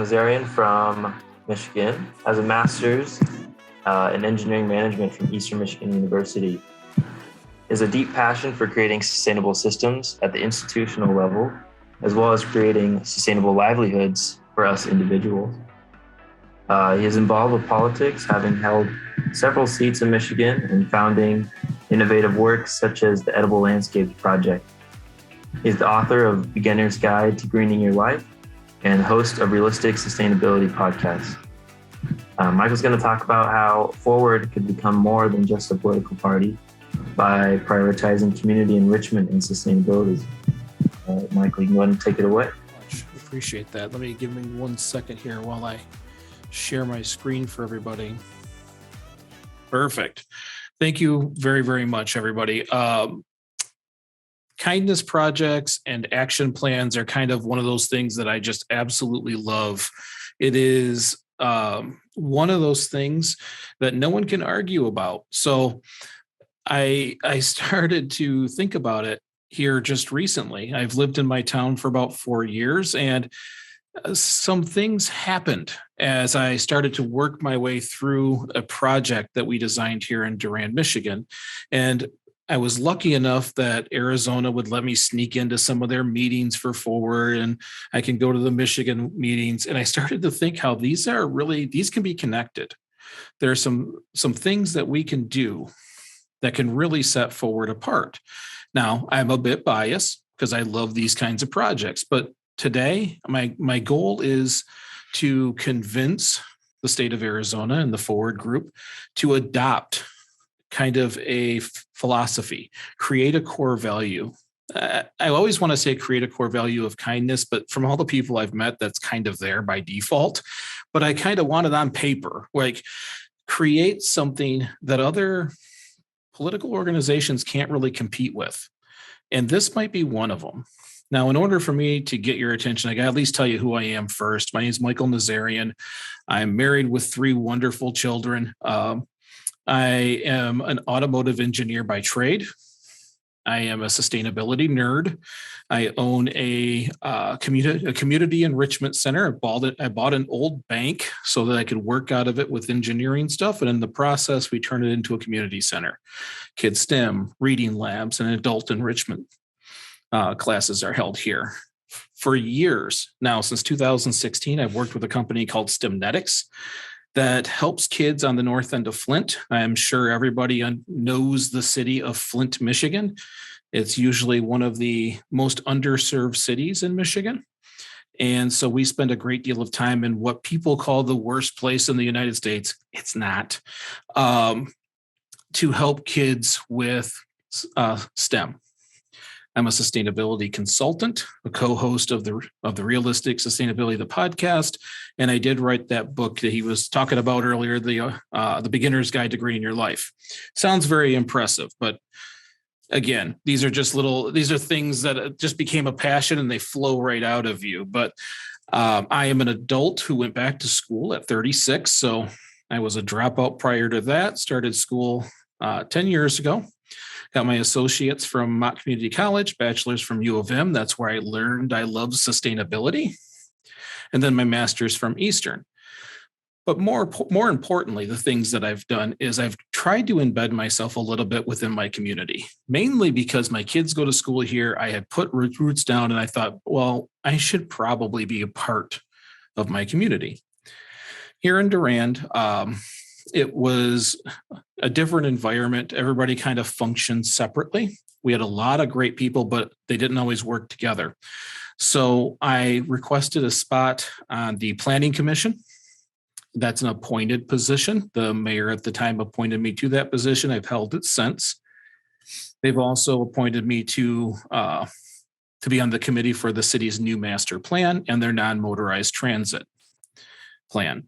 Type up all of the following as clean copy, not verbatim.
Nazarian from Michigan, has a master's in engineering management from Eastern Michigan University. Is a deep passion for creating sustainable systems at the institutional level, as well as creating sustainable livelihoods for us individuals. He is involved with politics, having held several seats in Michigan and founding innovative works such as the Edible Landscapes Project. He is the author of Beginner's Guide to Greening Your Life and host of Realistic Sustainability Podcast. Michael's going to talk about how Forward could become more than just a political party by prioritizing community enrichment and sustainability. Michael, you can go ahead and take it away. Appreciate that. Give me 1 second here while I share my screen for everybody. Perfect. Thank you very, very much, everybody. Kindness projects and action plans are kind of one of those things that I just absolutely love. It is one of those things that no one can argue about. So I started to think about it here just recently. I've lived in my town for about 4 years, and some things happened as I started to work my way through a project that we designed here in Durand, Michigan. And I was lucky enough that Arizona would let me sneak into some of their meetings for Forward, and I can go to the Michigan meetings. And I started to think how these can be connected. There are some things that we can do that can really set Forward apart. Now, I'm a bit biased because I love these kinds of projects, but today my goal is to convince the state of Arizona and the Forward group to adopt kind of a philosophy, create a core value. I always want to say create a core value of kindness, but from all the people I've met, that's kind of there by default. But I kind of want it on paper, like create something that other political organizations can't really compete with. And this might be one of them. Now, in order for me to get your attention, I got to at least tell you who I am first. My name is Michael Nazarian. I'm married with 3 wonderful children. I am an automotive engineer by trade. I am a sustainability nerd. I own a community enrichment center. I bought an old bank so that I could work out of it with engineering stuff. And in the process, we turned it into a community center. Kids STEM, reading labs, and adult enrichment classes are held here. For years now, since 2016, I've worked with a company called STEMnetics that helps kids on the north end of Flint. I'm sure everybody knows the city of Flint, Michigan. It's usually one of the most underserved cities in Michigan. And so we spend a great deal of time in what people call the worst place in the United States. It's not, to help kids with STEM. I'm a sustainability consultant, a co-host of the Realistic Sustainability, the podcast, and I did write that book that he was talking about earlier, the Beginner's Guide to Greening Your Life. Sounds very impressive, but again, these are things that just became a passion and they flow right out of you. But I am an adult who went back to school at 36, so I was a dropout prior to that. Started school 10 years ago. Got my associates from Mott Community College, bachelor's from U of M. That's where I learned I love sustainability. And then my master's from Eastern. But more importantly, the things that I've done is I've tried to embed myself a little bit within my community, mainly because my kids go to school here. I had put roots down and I thought, well, I should probably be a part of my community. Here in Durand, it was a different environment. Everybody kind of functioned separately. We had a lot of great people, but they didn't always work together. So I requested a spot on the Planning Commission. That's an appointed position. The mayor at the time appointed me to that position. I've held it since. They've also appointed me to be on the committee for the city's new master plan and their non-motorized transit plan.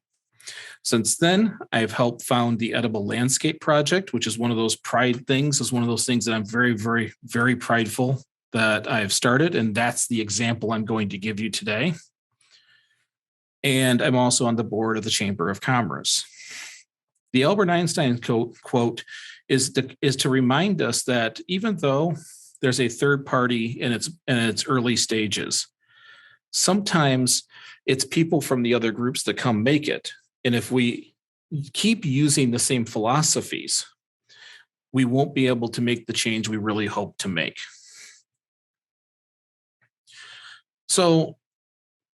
Since then, I've helped found the Edible Landscape Project, which is one of those pride things, is one of those things that I'm very, very, very prideful that I've started. And that's the example I'm going to give you today. And I'm also on the board of the Chamber of Commerce. The Albert Einstein quote is to remind us that even though there's a third party in its early stages, sometimes It's people from the other groups that come make it. And if we keep using the same philosophies, we won't be able to make the change we really hope to make. So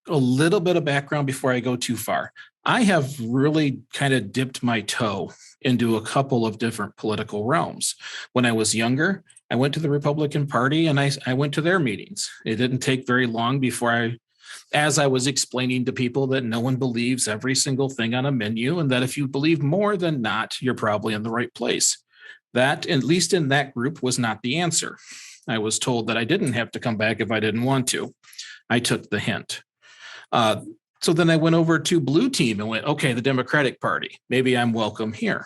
a little bit of background before I go too far. I have really kind of dipped my toe into a couple of different political realms. When I was younger, I went to the Republican Party and I went to their meetings. It didn't take very long before as I was explaining to people that no one believes every single thing on a menu, and that if you believe more than not, you're probably in the right place. That, at least in that group, was not the answer. I was told that I didn't have to come back if I didn't want to. I took the hint. So then I went over to Blue Team and went, okay, the Democratic Party, maybe I'm welcome here.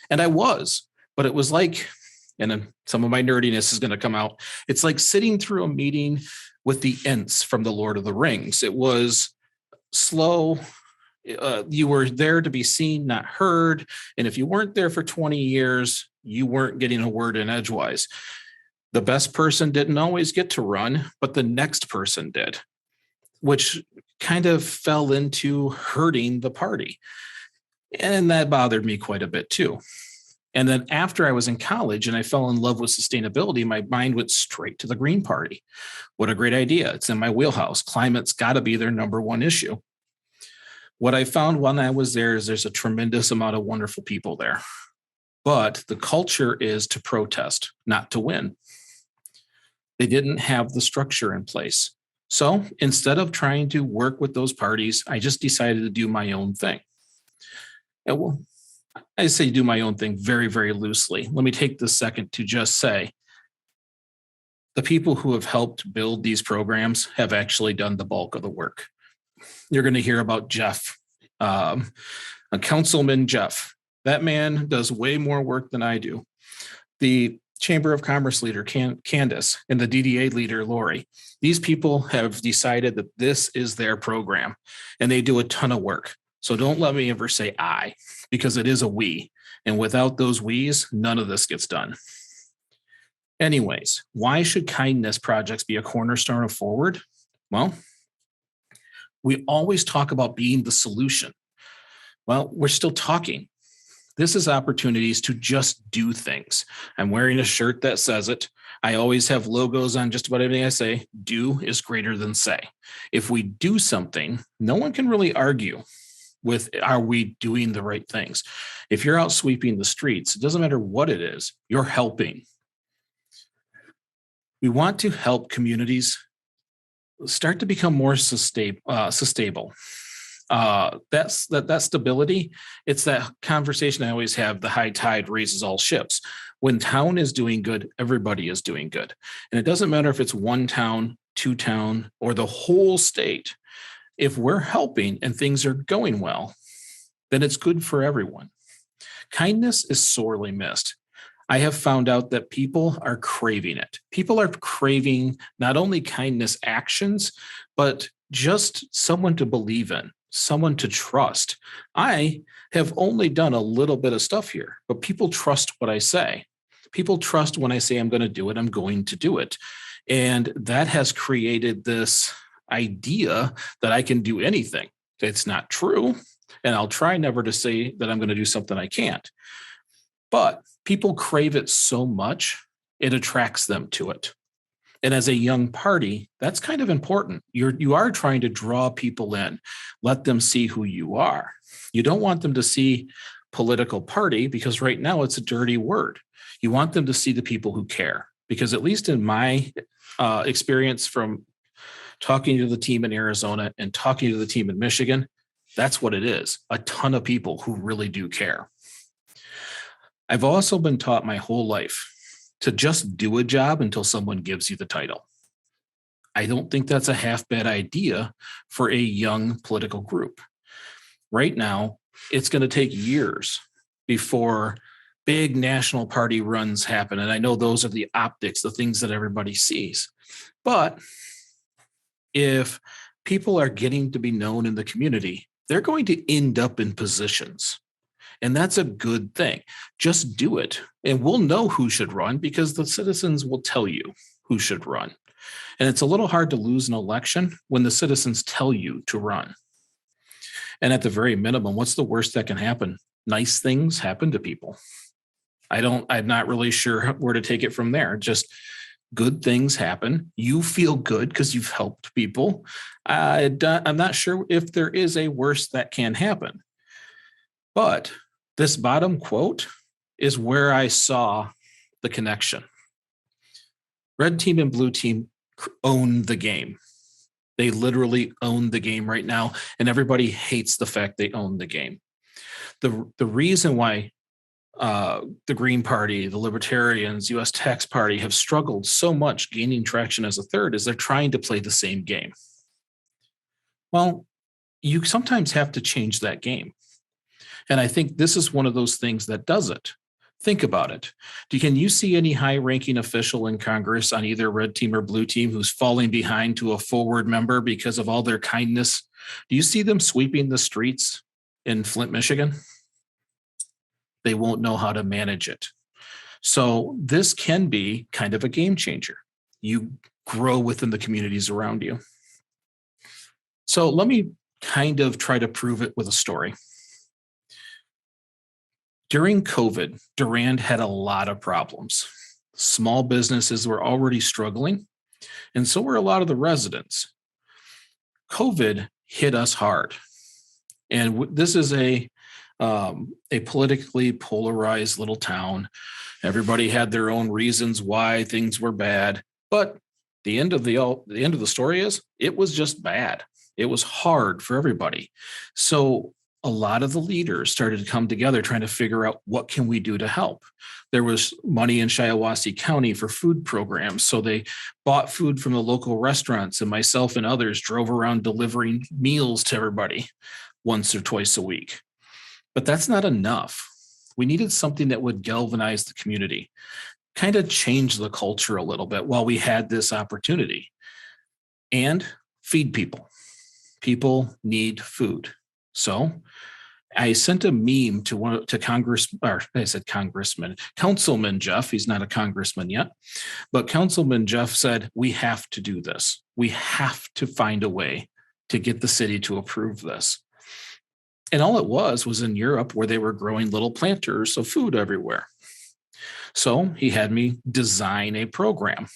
And I was, but it was like, and then some of my nerdiness is going to come out. It's like sitting through a meeting with the Ents from the Lord of the Rings. It was slow. You were there to be seen, not heard. And if you weren't there for 20 years, you weren't getting a word in edgewise. The best person didn't always get to run, but the next person did, which kind of fell into hurting the party. And that bothered me quite a bit too. And then after I was in college and I fell in love with sustainability, my mind went straight to the Green Party. What a great idea. It's in my wheelhouse. Climate's got to be their number one issue. What I found when I was there is there's a tremendous amount of wonderful people there. But the culture is to protest, not to win. They didn't have the structure in place. So instead of trying to work with those parties, I just decided to do my own thing. And well, I say do my own thing very, very loosely. Let me take this second to just say the people who have helped build these programs have actually done the bulk of the work. You're going to hear about Jeff, a Councilman Jeff. That man does way more work than I do. The Chamber of Commerce leader, Candace, and the DDA leader, Lori. These people have decided that this is their program, and they do a ton of work. So don't let me ever say I, because it is a we. And without those we's, none of this gets done. Anyways, why should kindness projects be a cornerstone of Forward? Well, we always talk about being the solution. Well, we're still talking. This is opportunities to just do things. I'm wearing a shirt that says it. I always have logos on just about everything I say. Do is greater than say. If we do something, no one can really argue with, are we doing the right things? If you're out sweeping the streets, it doesn't matter what it is, you're helping. We want to help communities start to become more sustainable. That stability, it's that conversation I always have, the high tide raises all ships. When town is doing good, everybody is doing good. And it doesn't matter if it's one town, two town, or the whole state. If we're helping and things are going well, then it's good for everyone. Kindness is sorely missed. I have found out that people are craving it. People are craving not only kindness actions, but just someone to believe in, someone to trust. I have only done a little bit of stuff here, but people trust what I say. People trust when I say I'm going to do it, I'm going to do it. And that has created this idea that I can do anything. It's not true. And I'll try never to say that I'm going to do something I can't. But people crave it so much, it attracts them to it. And as a young party, that's kind of important. You are trying to draw people in, let them see who you are. You don't want them to see political party because right now it's a dirty word. You want them to see the people who care, because at least in my experience from talking to the team in Arizona and talking to the team in Michigan, that's what it is. A ton of people who really do care. I've also been taught my whole life to just do a job until someone gives you the title. I don't think that's a half bad idea for a young political group. Right now, it's going to take years before big national party runs happen. And I know those are the optics, the things that everybody sees. But if people are getting to be known in the community, they're going to end up in positions. And that's a good thing. Just do it. And we'll know who should run because the citizens will tell you who should run. And it's a little hard to lose an election when the citizens tell you to run. And at the very minimum, what's the worst that can happen? Nice things happen to people. I'm not really sure where to take it from there. Just good things happen. You feel good because you've helped people. I'm not sure if there is a worst that can happen. But this bottom quote is where I saw the connection. Red team and blue team own the game. They literally own the game right now, and everybody hates the fact they own the game. The reason why the Green Party, the Libertarians, U.S. Tax Party have struggled so much gaining traction as a third is they're trying to play the same game. Well, you sometimes have to change that game. And I think this is one of those things that does it. Think about it. Can you see any high-ranking official in Congress on either red team or blue team who's falling behind to a forward member because of all their kindness? Do you see them sweeping the streets in Flint, Michigan? They won't know how to manage it. So this can be kind of a game changer. You grow within the communities around you. So let me kind of try to prove it with a story. During COVID, Durand had a lot of problems. Small businesses were already struggling, and so were a lot of the residents. COVID hit us hard. And this is a politically polarized little town. Everybody had their own reasons why things were bad, but the end of the story is it was just bad. It was hard for everybody. So a lot of the leaders started to come together trying to figure out what can we do to help. There was money in Shiawassee County for food programs. So they bought food from the local restaurants, and myself and others drove around delivering meals to everybody once or twice a week. But that's not enough. We needed something that would galvanize the community, kind of change the culture a little bit while we had this opportunity, and feed people. People need food. So I sent a meme to Councilman Jeff. He's not a congressman yet, but Councilman Jeff said, we have to do this. We have to find a way to get the city to approve this. And all it was in Europe where they were growing little planters of food everywhere. So he had me design a program.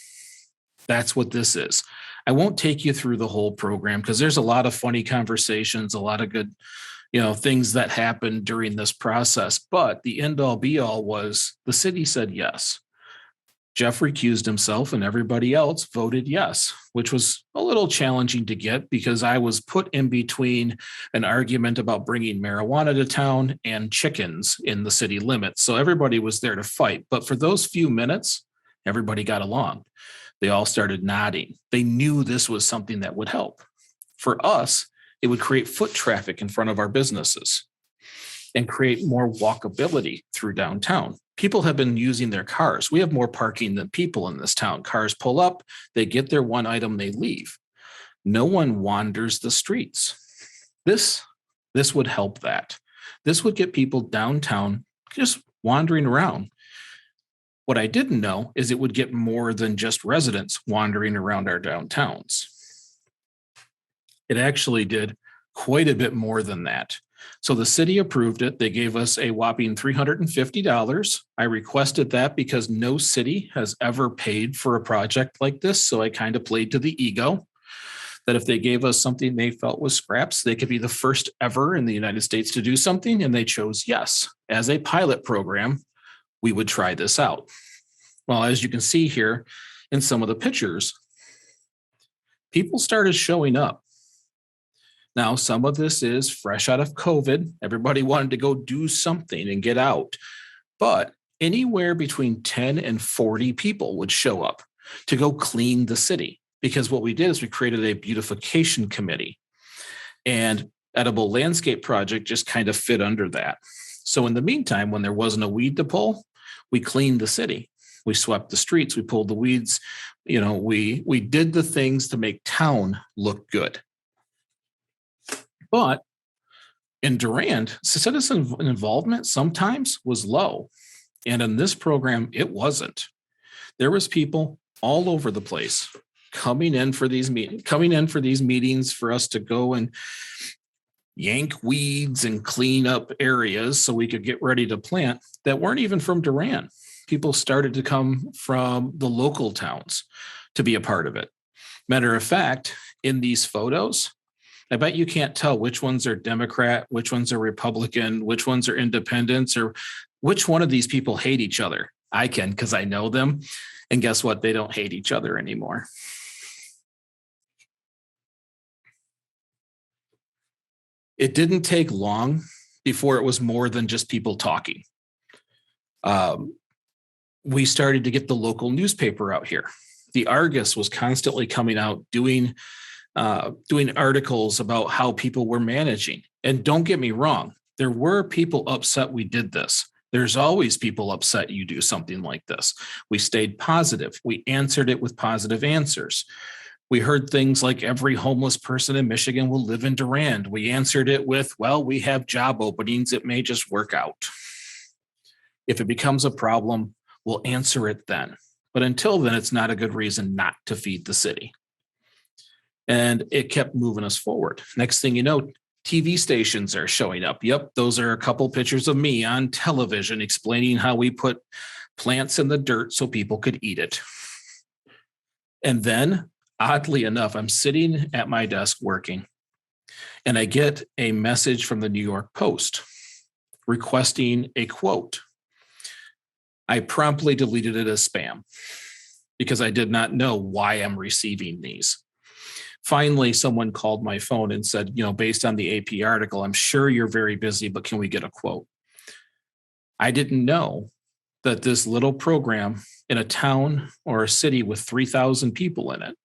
That's what this is. I won't take you through the whole program because there's a lot of funny conversations, a lot of good, things that happened during this process. But the end all be all was the city said yes. Jeff recused himself and everybody else voted yes, which was a little challenging to get because I was put in between an argument about bringing marijuana to town and chickens in the city limits. So everybody was there to fight. But for those few minutes, everybody got along. They all started nodding. They knew this was something that would help. For us, it would create foot traffic in front of our businesses and create more walkability through downtown. People have been using their cars. We have more parking than people in this town. Cars pull up, they get their one item, they leave. No one wanders the streets. This would help that. This would get people downtown just wandering around. What I didn't know is it would get more than just residents wandering around our downtowns. It actually did quite a bit more than that. So the city approved it. They gave us a whopping $350. I requested that because no city has ever paid for a project like this. So I kind of played to the ego that if they gave us something they felt was scraps, they could be the first ever in the United States to do something. And they chose yes. As a pilot program, we would try this out. Well, as you can see here in some of the pictures, people started showing up. Now, some of this is fresh out of COVID. Everybody wanted to go do something and get out. But anywhere between 10 and 40 people would show up to go clean the city. Because what we did is we created a beautification committee. And Edible Landscape Project just kind of fit under that. So in the meantime, when there wasn't a weed to pull, we cleaned the city. We swept the streets. We pulled the weeds. We did the things to make town look good. But in Durand, citizen involvement sometimes was low. And in this program, it wasn't. There was people all over the place coming in for these meetings for us to go and yank weeds and clean up areas so we could get ready to plant that weren't even from Durand. People started to come from the local towns to be a part of it. Matter of fact, in these photos, I bet you can't tell which ones are Democrat, which ones are Republican, which ones are independents, or which one of these people hate each other. I can, because I know them. And guess what? They don't hate each other anymore. It didn't take long before it was more than just people talking. We started to get the local newspaper out here. The Argus was constantly coming out doing articles about how people were managing. And don't get me wrong, there were people upset we did this. There's always people upset you do something like this. We stayed positive. We answered it with positive answers. We heard things like every homeless person in Michigan will live in Durand. We answered it with, well, we have job openings. It may just work out. If it becomes a problem, we'll answer it then. But until then, it's not a good reason not to feed the city. And it kept moving us forward. Next thing you know, TV stations are showing up. Yep, those are a couple pictures of me on television explaining how we put plants in the dirt so people could eat it. And then, oddly enough, I'm sitting at my desk working, and I get a message from the New York Post requesting a quote. I promptly deleted it as spam because I did not know why I'm receiving these. Finally, someone called my phone and said, based on the AP article, I'm sure you're very busy, but can we get a quote? I didn't know that this little program in a town or a city with 3,000 people in it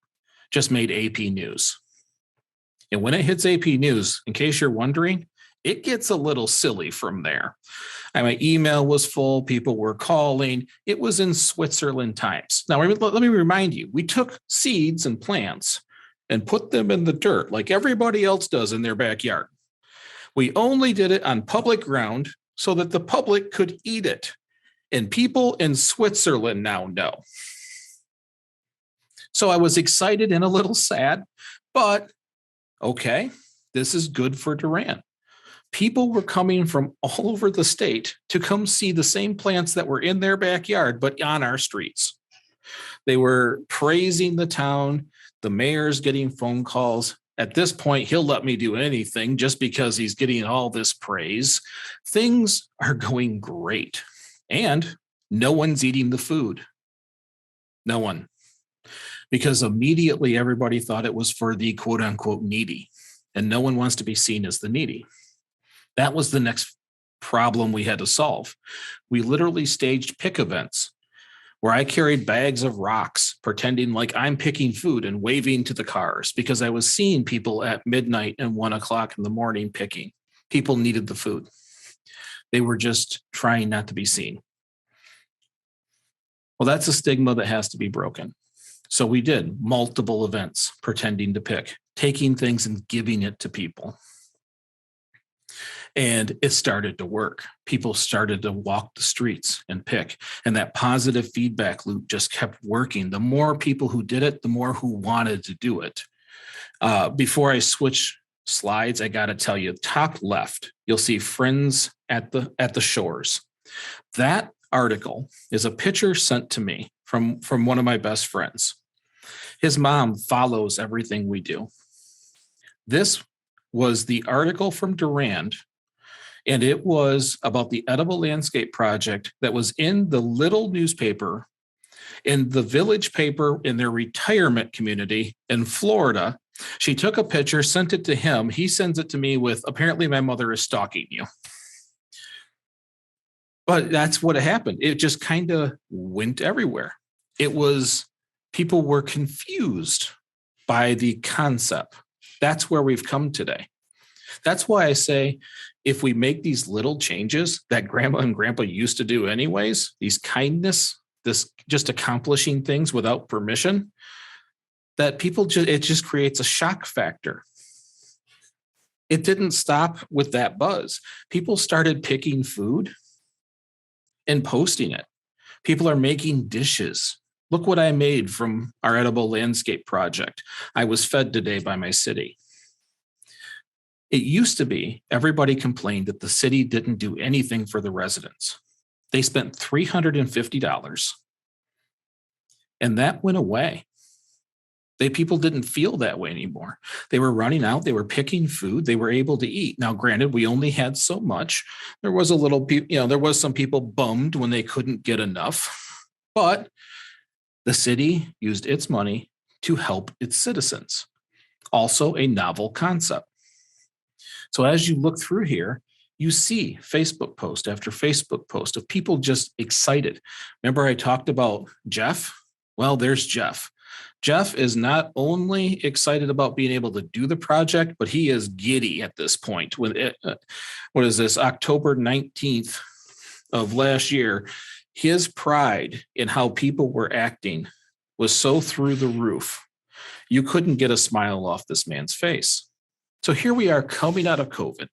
just made AP News. And when it hits AP News, in case you're wondering, it gets a little silly from there. My email was full. People were calling. It was in Switzerland Times. Now, let me remind you, we took seeds and plants and put them in the dirt like everybody else does in their backyard. We only did it on public ground so that the public could eat it. And people in Switzerland now know. So I was excited and a little sad, but okay, this is good for Durand. People were coming from all over the state to come see the same plants that were in their backyard, but on our streets. They were praising the town. The mayor's getting phone calls. At this point, he'll let me do anything just because he's getting all this praise. Things are going great. And no one's eating the food. No one. Because immediately everybody thought it was for the quote unquote needy. And no one wants to be seen as the needy. That was the next problem we had to solve. We literally staged pick events where I carried bags of rocks, pretending like I'm picking food and waving to the cars because I was seeing people at midnight and 1 o'clock in the morning picking. People needed the food. They were just trying not to be seen. Well, that's a stigma that has to be broken. So we did multiple events pretending to pick, taking things and giving it to people. And it started to work. People started to walk the streets and pick. And that positive feedback loop just kept working. The more people who did it, the more who wanted to do it. Before I switch slides, I got to tell you, top left, you'll see Friends at the Shores. That article is a picture sent to me from one of my best friends. His mom follows everything we do. This was the article from Durand, and it was about the edible landscape project that was in the little newspaper, in the village paper in their retirement community in Florida. She took a picture, sent it to him. He sends it to me with, apparently my mother is stalking you. But that's what happened. It just kind of went everywhere. People were confused by the concept. That's where we've come today. That's why I say, if we make these little changes that grandma and grandpa used to do anyways, these kindness, this just accomplishing things without permission, that it just creates a shock factor. It didn't stop with that buzz. People started picking food and posting it. People are making dishes. Look what I made from our edible landscape project. I was fed today by my city. It used to be everybody complained that the city didn't do anything for the residents. They spent $350 and that went away. People didn't feel that way anymore. They were running out, they were picking food, they were able to eat. Now, granted, we only had so much. There was there was some people bummed when they couldn't get enough, but the city used its money to help its citizens. Also a novel concept. So as you look through here, you see Facebook post after Facebook post of people just excited. Remember I talked about Jeff? Well, there's Jeff. Jeff is not only excited about being able to do the project, but he is giddy at this point. What is this, October 19th of last year, his pride in how people were acting was so through the roof. You couldn't get a smile off this man's face. So here we are coming out of COVID.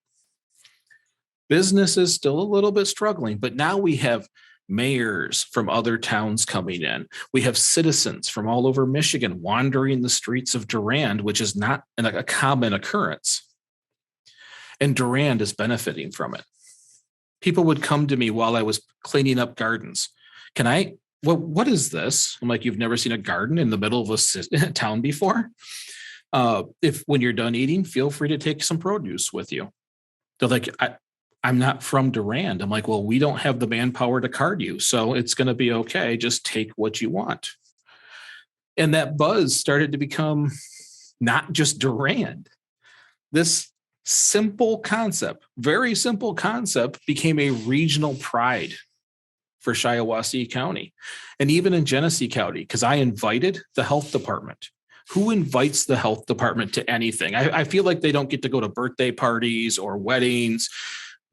Business is still a little bit struggling, but now we have mayors from other towns coming in. We have citizens from all over Michigan wandering the streets of Durand, which is not a common occurrence. And Durand is benefiting from it. People would come to me while I was cleaning up gardens. What is this? I'm like, you've never seen a garden in the middle of a town before? When you're done eating, feel free to take some produce with you. They're like, I'm not from Durand. I'm like, well, we don't have the manpower to card you, so it's going to be okay. Just take what you want. And that buzz started to become not just Durand. This simple concept, very simple concept, became a regional pride for Shiawassee County and even in Genesee County, because I invited the health department. Who invites the health department to anything? I feel like they don't get to go to birthday parties or weddings.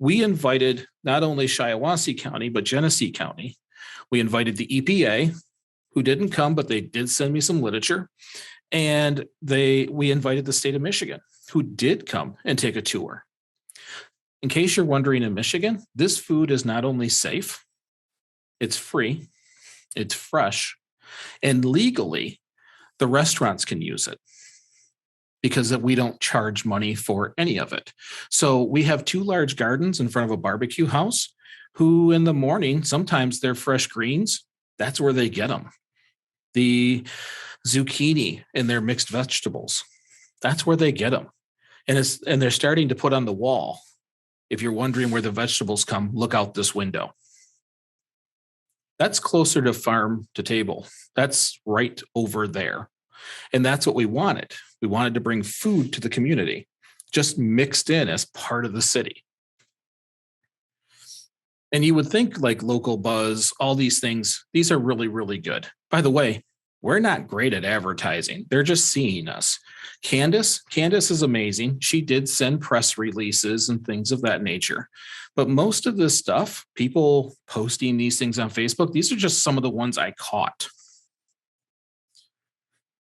We invited not only Shiawassee County, but Genesee County. We invited the EPA, who didn't come, but they did send me some literature. And we invited the state of Michigan, who did come and take a tour. In case you're wondering, in Michigan, this food is not only safe, it's free, it's fresh, and legally, the restaurants can use it because we don't charge money for any of it. So we have 2 large gardens in front of a barbecue house who in the morning, sometimes they're fresh greens. That's where they get them. The zucchini and their mixed vegetables. That's where they get them. And they're starting to put on the wall. If you're wondering where the vegetables come, look out this window. That's closer to farm to table. That's right over there. And that's what we wanted. We wanted to bring food to the community, just mixed in as part of the city. And you would think like local buzz, all these things, these are really, really good. By the way, we're not great at advertising. They're just seeing us. Candace is amazing. She did send press releases and things of that nature. But most of this stuff, people posting these things on Facebook, these are just some of the ones I caught.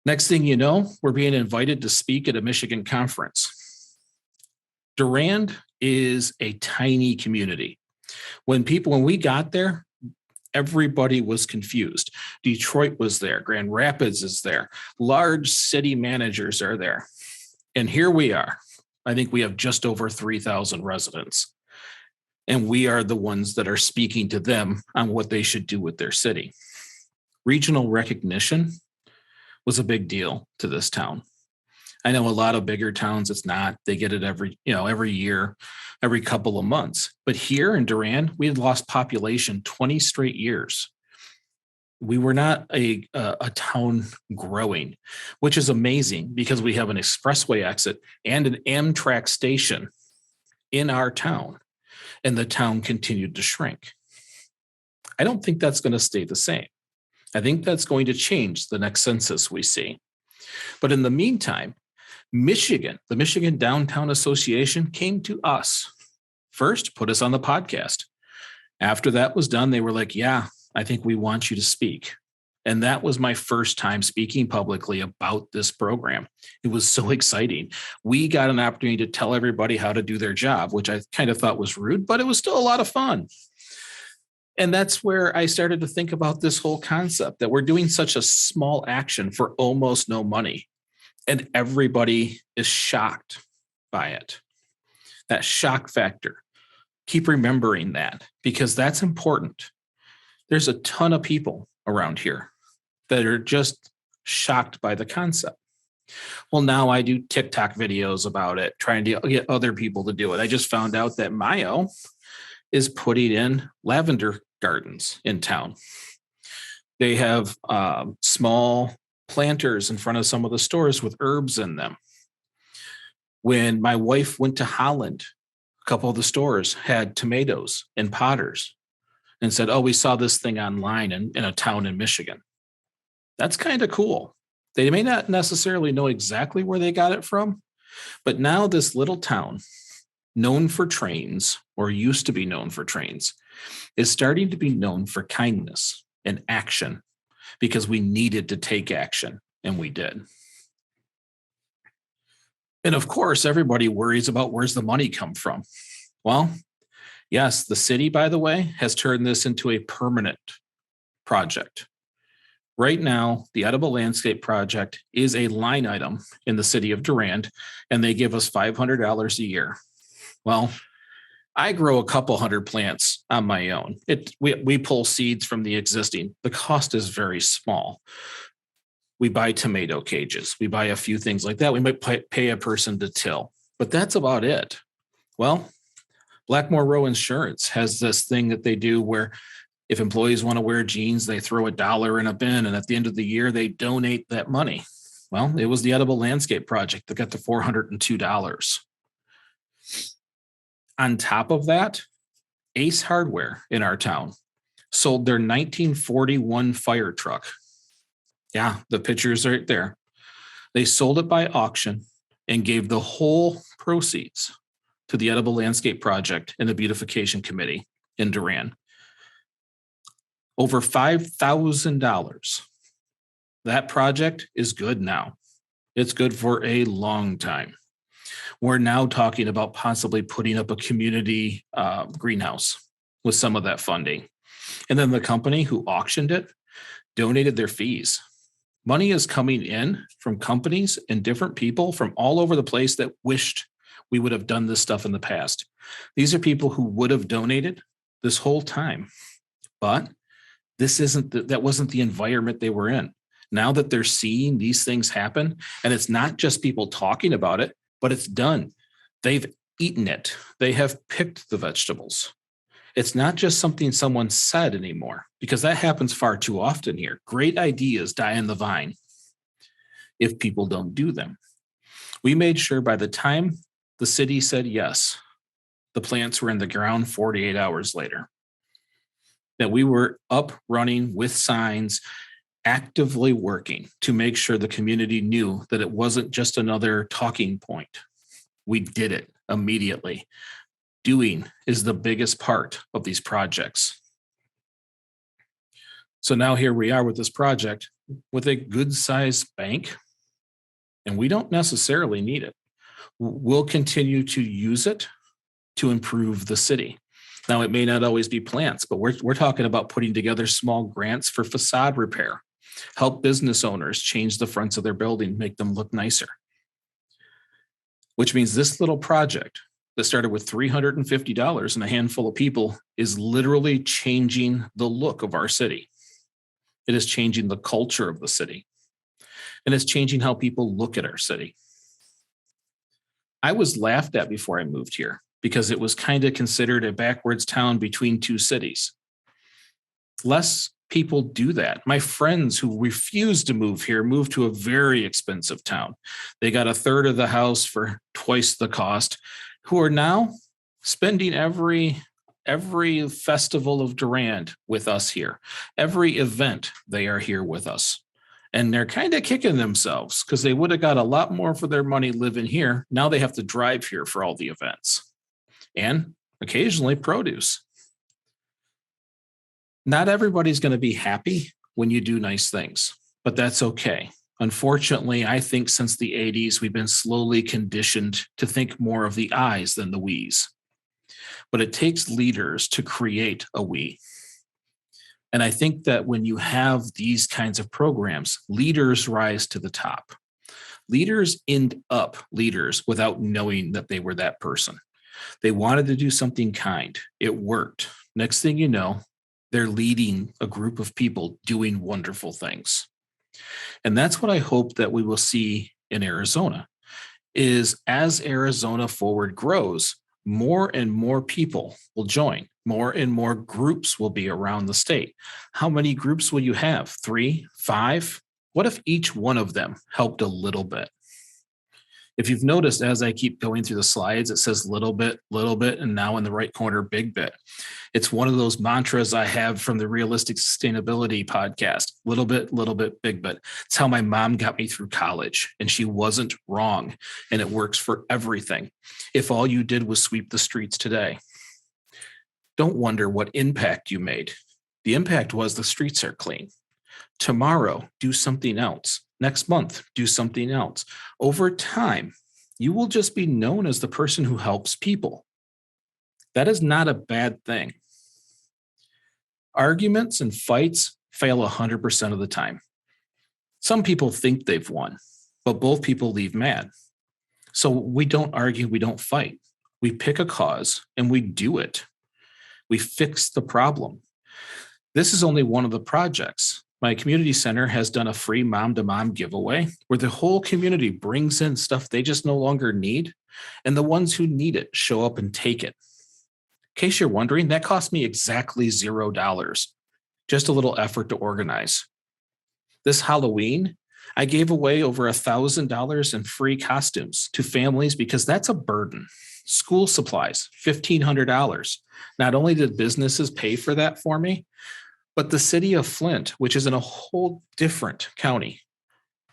Next thing you know, we're being invited to speak at a Michigan conference. Durand is a tiny community. When we got there, everybody was confused. Detroit was there. Grand Rapids is there. Large city managers are there. And here we are. I think we have just over 3,000 residents. And we are the ones that are speaking to them on what they should do with their city. Regional recognition was a big deal to this town. I know a lot of bigger towns, it's not. They get it every year, every couple of months. But here in Durand, we had lost population 20 straight years. We were not a town growing, which is amazing because we have an expressway exit and an Amtrak station in our town, and the town continued to shrink. I don't think that's going to stay the same. I think that's going to change the next census we see. But in the meantime, the Michigan Downtown Association came to us. First, put us on the podcast. After that was done, they were like, yeah, I think we want you to speak. And that was my first time speaking publicly about this program. It was so exciting. We got an opportunity to tell everybody how to do their job, which I kind of thought was rude, but it was still a lot of fun. And that's where I started to think about this whole concept that we're doing such a small action for almost no money. And everybody is shocked by it. that shock factor. Keep remembering that because that's important. There's a ton of people around here that are just shocked by the concept. Well, now I do TikTok videos about it, trying to get other people to do it. I just found out that Mayo is putting in lavender gardens in town. They have small planters in front of some of the stores with herbs in them. When my wife went to Holland, a couple of the stores had tomatoes in potters and said, oh, we saw this thing online in a town in Michigan. That's kind of cool. They may not necessarily know exactly where they got it from, but now this little town, known for trains, or used to be known for trains, is starting to be known for kindness and action because we needed to take action, and we did. And of course, everybody worries about where's the money come from. Well, yes, the city, by the way, has turned this into a permanent project. Right now, the Edible Landscape Project is a line item in the city of Durand, and they give us $500 a year. Well, I grow a couple hundred plants on my own. We pull seeds from the existing. The cost is very small. We buy tomato cages. We buy a few things like that. We might pay a person to till, but that's about it. Well, Blackmore Row Insurance has this thing that they do where if employees want to wear jeans, they throw $1 in a bin, and at the end of the year, they donate that money. Well, it was the Edible Landscape Project that got the $402. On top of that, Ace Hardware in our town sold their 1941 fire truck. Yeah, the picture's right there. They sold it by auction and gave the whole proceeds to the Edible Landscape Project and the Beautification Committee in Durand. Over $5,000. That project is good now. It's good for a long time. We're now talking about possibly putting up a community greenhouse with some of that funding. And then the company who auctioned it donated their fees. Money is coming in from companies and different people from all over the place that wished we would have done this stuff in the past. These are people who would have donated this whole time, but that wasn't the environment they were in. Now that they're seeing these things happen, and it's not just people talking about it, but it's done. They've eaten it. They have picked the vegetables. It's not just something someone said anymore, because that happens far too often here. Great ideas die on the vine if people don't do them. We made sure by the time the city said yes, the plants were in the ground 48 hours later. That we were up running with signs, actively working to make sure the community knew that it wasn't just another talking point. We did it immediately. Doing is the biggest part of these projects. So now here we are with this project with a good-sized bank, and we don't necessarily need it. We'll continue to use it to improve the city. Now, it may not always be plants, but we're talking about putting together small grants for facade repair, help business owners change the fronts of their building, make them look nicer. Which means this little project that started with $350 and a handful of people is literally changing the look of our city. It is changing the culture of the city. And it's changing how people look at our city. I was laughed at before I moved here, because it was kind of considered a backwards town between two cities. Less people do that. My friends who refused to move here moved to a very expensive town. They got a third of the house for twice the cost, who are now spending every festival of Durand with us here. Every event, they are here with us. And they're kind of kicking themselves because they would have got a lot more for their money living here. Now they have to drive here for all the events. And occasionally produce. Not everybody's going to be happy when you do nice things, but that's okay. Unfortunately, I think since the 80s, we've been slowly conditioned to think more of the I's than the we's. But it takes leaders to create a we. And I think that when you have these kinds of programs, leaders rise to the top. Leaders end up leaders without knowing that they were that person. They wanted to do something kind. It worked. Next thing you know, they're leading a group of people doing wonderful things. And that's what I hope that we will see in Arizona is as Arizona Forward grows, more and more people will join. More and more groups will be around the state. How many groups will you have? 3, 5? What if each one of them helped a little bit? If you've noticed, as I keep going through the slides, it says little bit, and now in the right corner, big bit. It's one of those mantras I have from the Realistic Sustainability podcast. Little bit, big bit. It's how my mom got me through college, and she wasn't wrong, and it works for everything. If all you did was sweep the streets today, don't wonder what impact you made. The impact was the streets are clean. Tomorrow, do something else. Next month, do something else. Over time, you will just be known as the person who helps people. That is not a bad thing. Arguments and fights fail 100% of the time. Some people think they've won, but both people leave mad. So we don't argue, we don't fight. We pick a cause and we do it. We fix the problem. This is only one of the projects. My community center has done a free mom-to-mom giveaway where the whole community brings in stuff they just no longer need, and the ones who need it show up and take it. In case you're wondering, that cost me exactly $0. Just a little effort to organize. This Halloween, I gave away over $1,000 in free costumes to families because that's a burden. School supplies, $1,500. Not only did businesses pay for that for me, but the city of Flint, which is in a whole different county,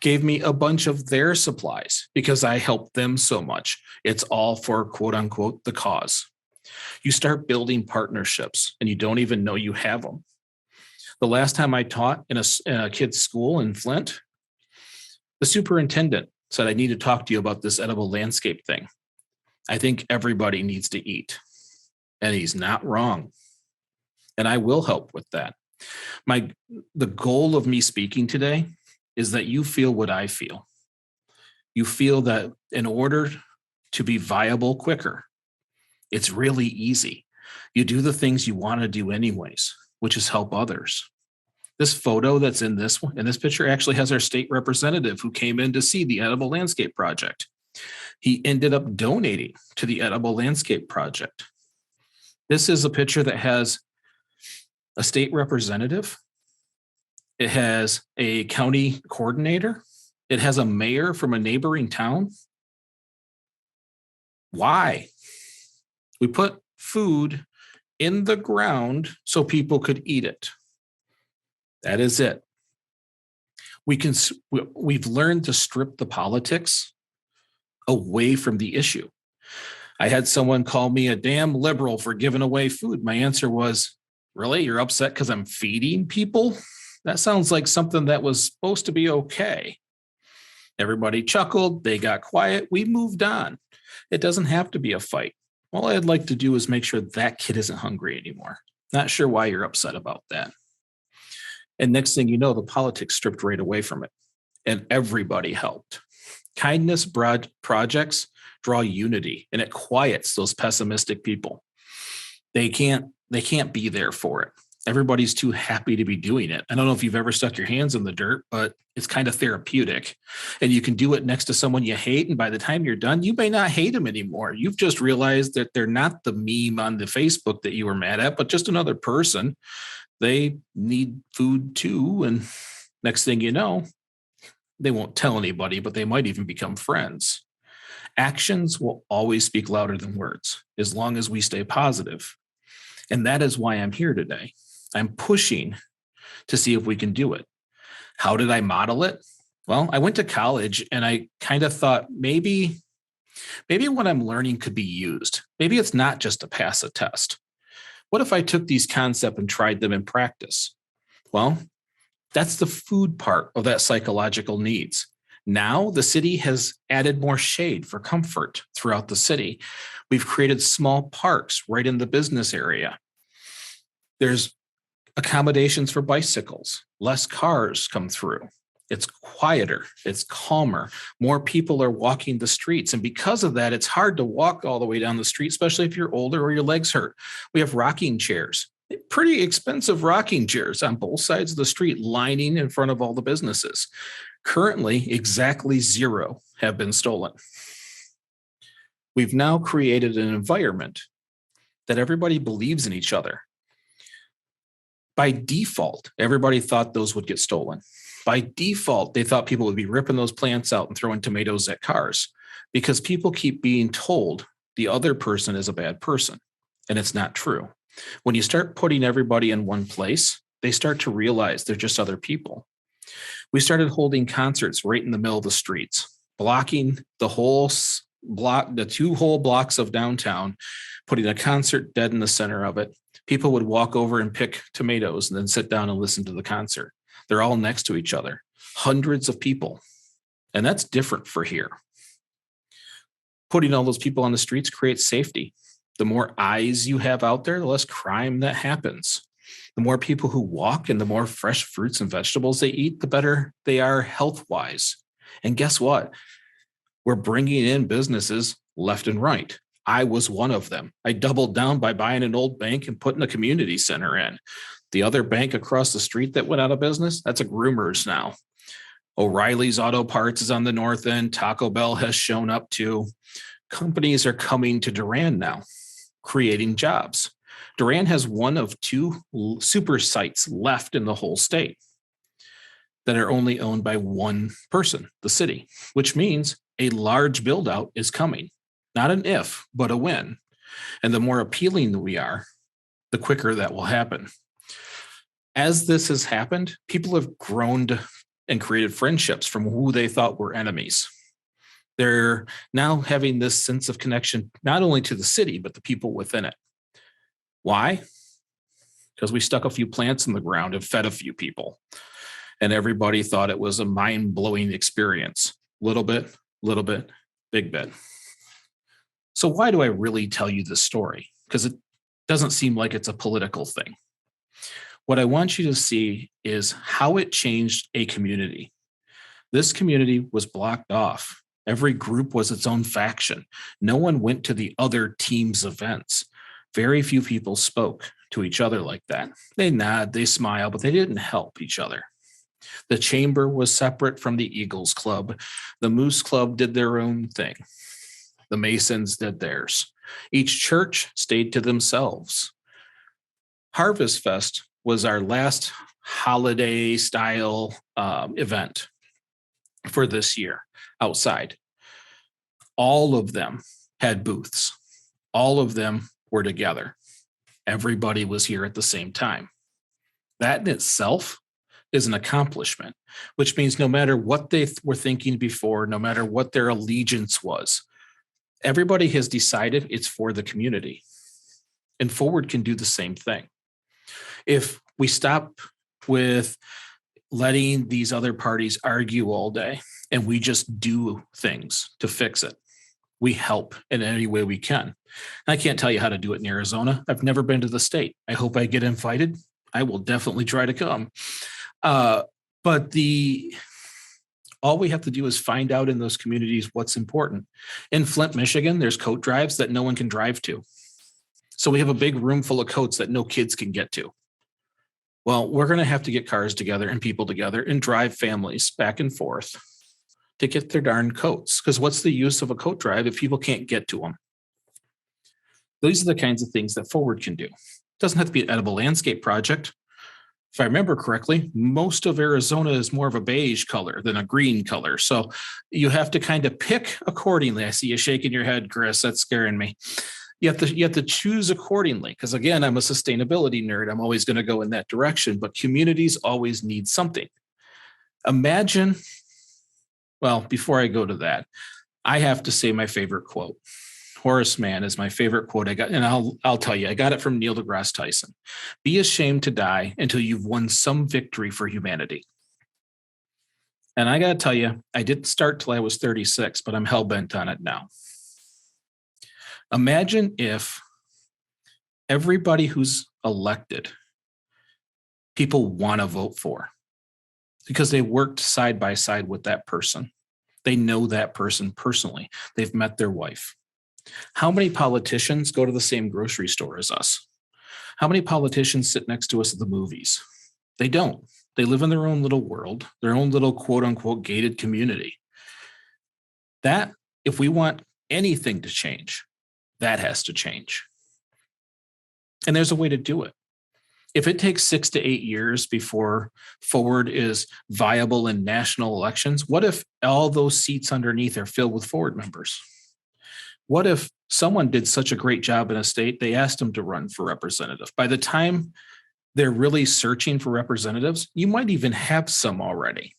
gave me a bunch of their supplies because I helped them so much. It's all for quote unquote the cause. You start building partnerships and you don't even know you have them. The last time I taught in a kid's school in Flint, the superintendent said, I need to talk to you about this edible landscape thing. I think everybody needs to eat. And he's not wrong. And I will help with that. The goal of me speaking today is that you feel what I feel. You feel that in order to be viable quicker, it's really easy. You do the things you want to do anyways, which is help others. This photo that's in this picture actually has our state representative who came in to see the Edible Landscape Project. He ended up donating to the Edible Landscape Project. This is a picture that has a state representative. It has a county coordinator. It has a mayor from a neighboring town. Why? We put food in the ground so people could eat it. That is it. We've learned to strip the politics away from the issue. I had someone call me a damn liberal for giving away food. My answer was, really? You're upset because I'm feeding people? That sounds like something that was supposed to be okay. Everybody chuckled. They got quiet. We moved on. It doesn't have to be a fight. All I'd like to do is make sure that kid isn't hungry anymore. Not sure why you're upset about that. And next thing you know, the politics stripped right away from it. And everybody helped. Kindness projects draw unity, and it quiets those pessimistic people. They can't be there for it. Everybody's too happy to be doing it. I don't know if you've ever stuck your hands in the dirt, but it's kind of therapeutic. And you can do it next to someone you hate. And by the time you're done, you may not hate them anymore. You've just realized that they're not the meme on the Facebook that you were mad at, but just another person. They need food too. And next thing you know, they won't tell anybody, but they might even become friends. Actions will always speak louder than words as long as we stay positive. And that is why I'm here today. I'm pushing to see if we can do it. How did I model it? Well, I went to college and I kind of thought maybe what I'm learning could be used. Maybe it's not just to pass a test. What if I took these concepts and tried them in practice? Well, that's the food part of that psychological needs. Now the city has added more shade for comfort throughout the city. We've created small parks right in the business area. There's accommodations for bicycles. Less cars come through. It's quieter, it's calmer. More people are walking the streets. And because of that, it's hard to walk all the way down the street, especially if you're older or your legs hurt. We have rocking chairs, pretty expensive rocking chairs on both sides of the street, lining in front of all the businesses. Currently, exactly 0 have been stolen. We've now created an environment that everybody believes in each other. By default, everybody thought those would get stolen. By default, they thought people would be ripping those plants out and throwing tomatoes at cars because people keep being told the other person is a bad person, and it's not true. When you start putting everybody in one place, they start to realize they're just other people. We started holding concerts right in the middle of the streets, blocking the whole block, the 2 whole blocks of downtown, putting a concert dead in the center of it. People would walk over and pick tomatoes and then sit down and listen to the concert. They're all next to each other, hundreds of people. And that's different for here. Putting all those people on the streets creates safety. The more eyes you have out there, the less crime that happens. The more people who walk and the more fresh fruits and vegetables they eat, the better they are health-wise. And guess what? We're bringing in businesses left and right. I was one of them. I doubled down by buying an old bank and putting a community center in. The other bank across the street that went out of business, that's a Groomers now. O'Reilly's Auto Parts is on the north end. Taco Bell has shown up too. Companies are coming to Durand now, creating jobs. Durand has one of 2 super sites left in the whole state that are only owned by one person, the city, which means a large build out is coming. Not an if, but a when. And the more appealing we are, the quicker that will happen. As this has happened, people have grown and created friendships from who they thought were enemies. They're now having this sense of connection, not only to the city, but the people within it. Why? Because we stuck a few plants in the ground and fed a few people. And everybody thought it was a mind-blowing experience. Little bit, big bit. So why do I really tell you this story? Because it doesn't seem like it's a political thing. What I want you to see is how it changed a community. This community was blocked off. Every group was its own faction. No one went to the other team's events. Very few people spoke to each other like that. They nod, they smile, but they didn't help each other. The chamber was separate from the Eagles Club. The Moose Club did their own thing. The Masons did theirs. Each church stayed to themselves. Harvest Fest was our last holiday style event for this year outside. All of them had booths. All of them were together. Everybody was here at the same time. That in itself is an accomplishment, which means no matter what they were thinking before, no matter what their allegiance was, everybody has decided it's for the community. And Forward can do the same thing. If we stop with letting these other parties argue all day and we just do things to fix it, we help in any way we can. I can't tell you how to do it in Arizona. I've never been to the state. I hope I get invited. I will definitely try to come. But all we have to do is find out in those communities what's important. In Flint, Michigan, there's coat drives that no one can drive to. So we have a big room full of coats that no kids can get to. Well, we're going to have to get cars together and people together and drive families back and forth to get their darn coats. Because what's the use of a coat drive if people can't get to them? These are the kinds of things that Forward can do. It doesn't have to be an edible landscape project. If I remember correctly, most of Arizona is more of a beige color than a green color. So you have to kind of pick accordingly. I see you shaking your head, Chris. That's scaring me. You have to choose accordingly. Because again, I'm a sustainability nerd. I'm always going to go in that direction. But communities always need something. Imagine, well, before I go to that, I have to say my favorite quote. Horace Mann is my favorite quote I got, and I'll tell you, I got it from Neil deGrasse Tyson. Be ashamed to die until you've won some victory for humanity. And I got to tell you, I didn't start till I was 36, but I'm hell-bent on it now. Imagine if everybody who's elected, people want to vote for. because they worked side by side with that person. They know that person personally. They've met their wife. How many politicians go to the same grocery store as us? How many politicians sit next to us at the movies? They don't. They live in their own little world, their own little quote unquote gated community. That, if we want anything to change, that has to change. And there's a way to do it. If it takes 6 to 8 years before Forward is viable in national elections, what if all those seats underneath are filled with Forward members? What if someone did such a great job in a state, they asked them to run for representative? By the time they're really searching for representatives, you might even have some already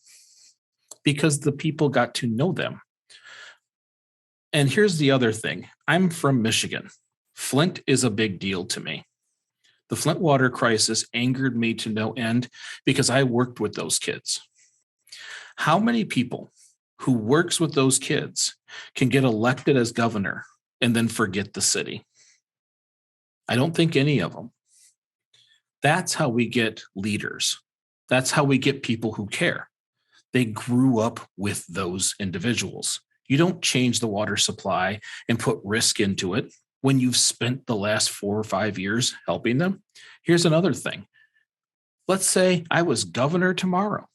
because the people got to know them. And here's the other thing. I'm from Michigan. Flint is a big deal to me. The Flint water crisis angered me to no end because I worked with those kids. How many people who works with those kids can get elected as governor and then forget the city? I don't think any of them. That's how we get leaders. That's how we get people who care. They grew up with those individuals. You don't change the water supply and put risk into it when you've spent the last 4 or 5 years helping them. Here's another thing. Let's say I was governor tomorrow.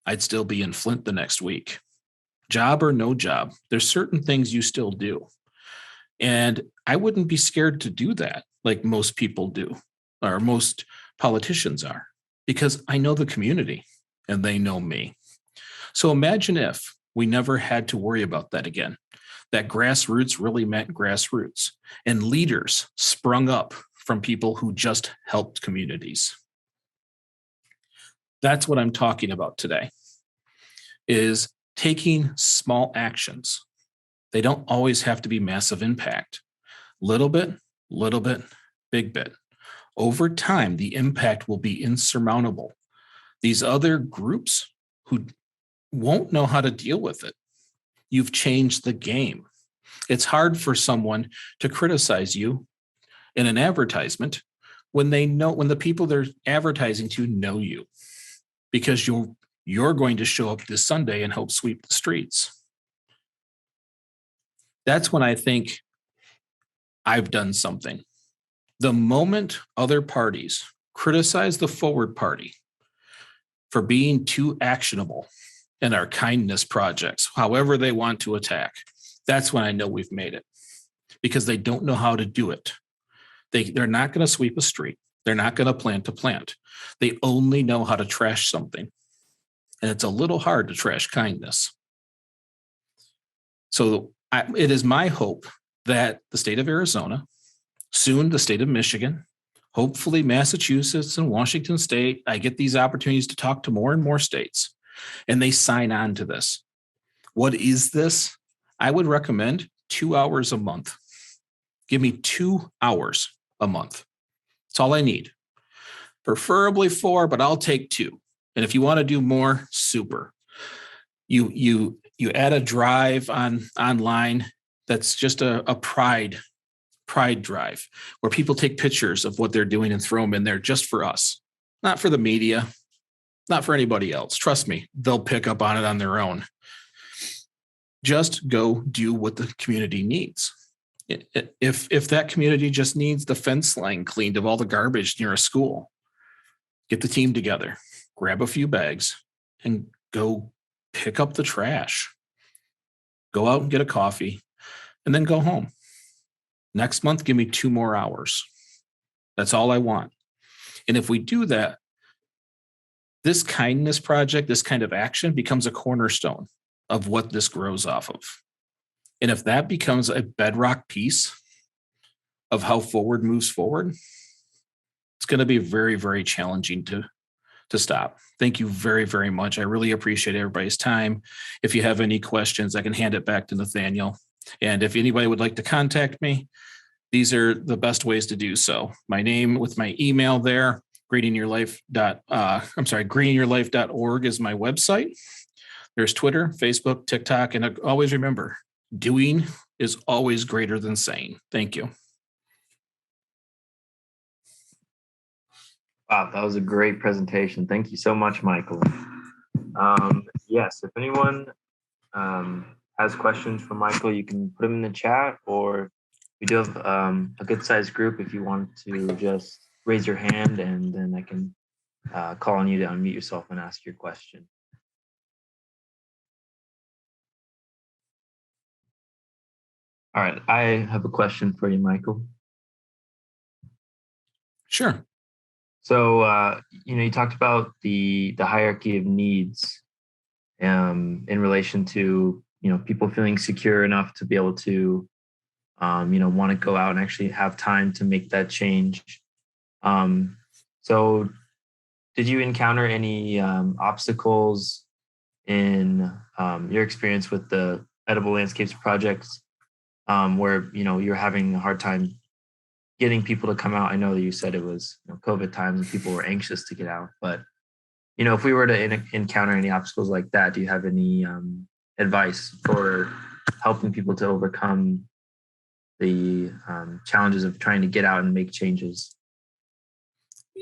I'd still be in Flint the next week. Job or no job, there's certain things you still do. And I wouldn't be scared to do that like most people do, or most politicians are, because I know the community and they know me. So imagine if we never had to worry about that again. That grassroots really meant grassroots, and leaders sprung up from people who just helped communities. That's what I'm talking about today, is taking small actions. They don't always have to be massive impact. Little bit, big bit. Over time, the impact will be insurmountable. These other groups who won't know how to deal with it. You've changed the game. It's hard for someone to criticize you in an advertisement when the people they're advertising to know you, because you're going to show up this Sunday and help sweep the streets. That's when I think I've done something. The moment other parties criticize the Forward Party for being too actionable in our kindness projects, however they want to attack, that's when I know we've made it, because they don't know how to do it. They're not going to sweep a street. They're not going to plant a plant. They only know how to trash something. And it's a little hard to trash kindness. So it is my hope that the state of Arizona, soon the state of Michigan, hopefully Massachusetts and Washington State, I get these opportunities to talk to more and more states, and they sign on to this. What is this? I would recommend 2 hours a month. Give me 2 hours a month. That's all I need. Preferably 4, but I'll take 2. And if you want to do more, super. You add a drive online that's just a pride drive where people take pictures of what they're doing and throw them in there just for us, not for the media, not for anybody else. Trust me, they'll pick up on it on their own. Just go do what the community needs. If that community just needs the fence line cleaned of all the garbage near a school, get the team together, grab a few bags, and go pick up the trash. Go out and get a coffee, and then go home. Next month, give me 2 more hours. That's all I want. And if we do that, this kindness project, this kind of action becomes a cornerstone of what this grows off of. And if that becomes a bedrock piece of how Forward moves forward, it's going to be very, very challenging to stop. Thank you very, very much. I really appreciate everybody's time. If you have any questions, I can hand it back to Nathaniel. And if anybody would like to contact me, these are the best ways to do so. My name with my email there, greeningyourlife.org is my website. There's Twitter, Facebook, TikTok, and always remember, doing is always greater than saying. Thank you. Wow, that was a great presentation. Thank you so much, Michael. Yes, if anyone has questions for Michael, you can put them in the chat, or we do have a good sized group if you want to just raise your hand, and then I can call on you to unmute yourself and ask your question. All right, I have a question for you, Michael. Sure. So, you talked about the hierarchy of needs in relation to, people feeling secure enough to be able to, want to go out and actually have time to make that change. So did you encounter any obstacles in your experience with the Edible Landscapes projects where, you're having a hard time getting people to come out? I know that you said it was COVID times and people were anxious to get out, but if we were to encounter any obstacles like that, do you have any advice for helping people to overcome the challenges of trying to get out and make changes?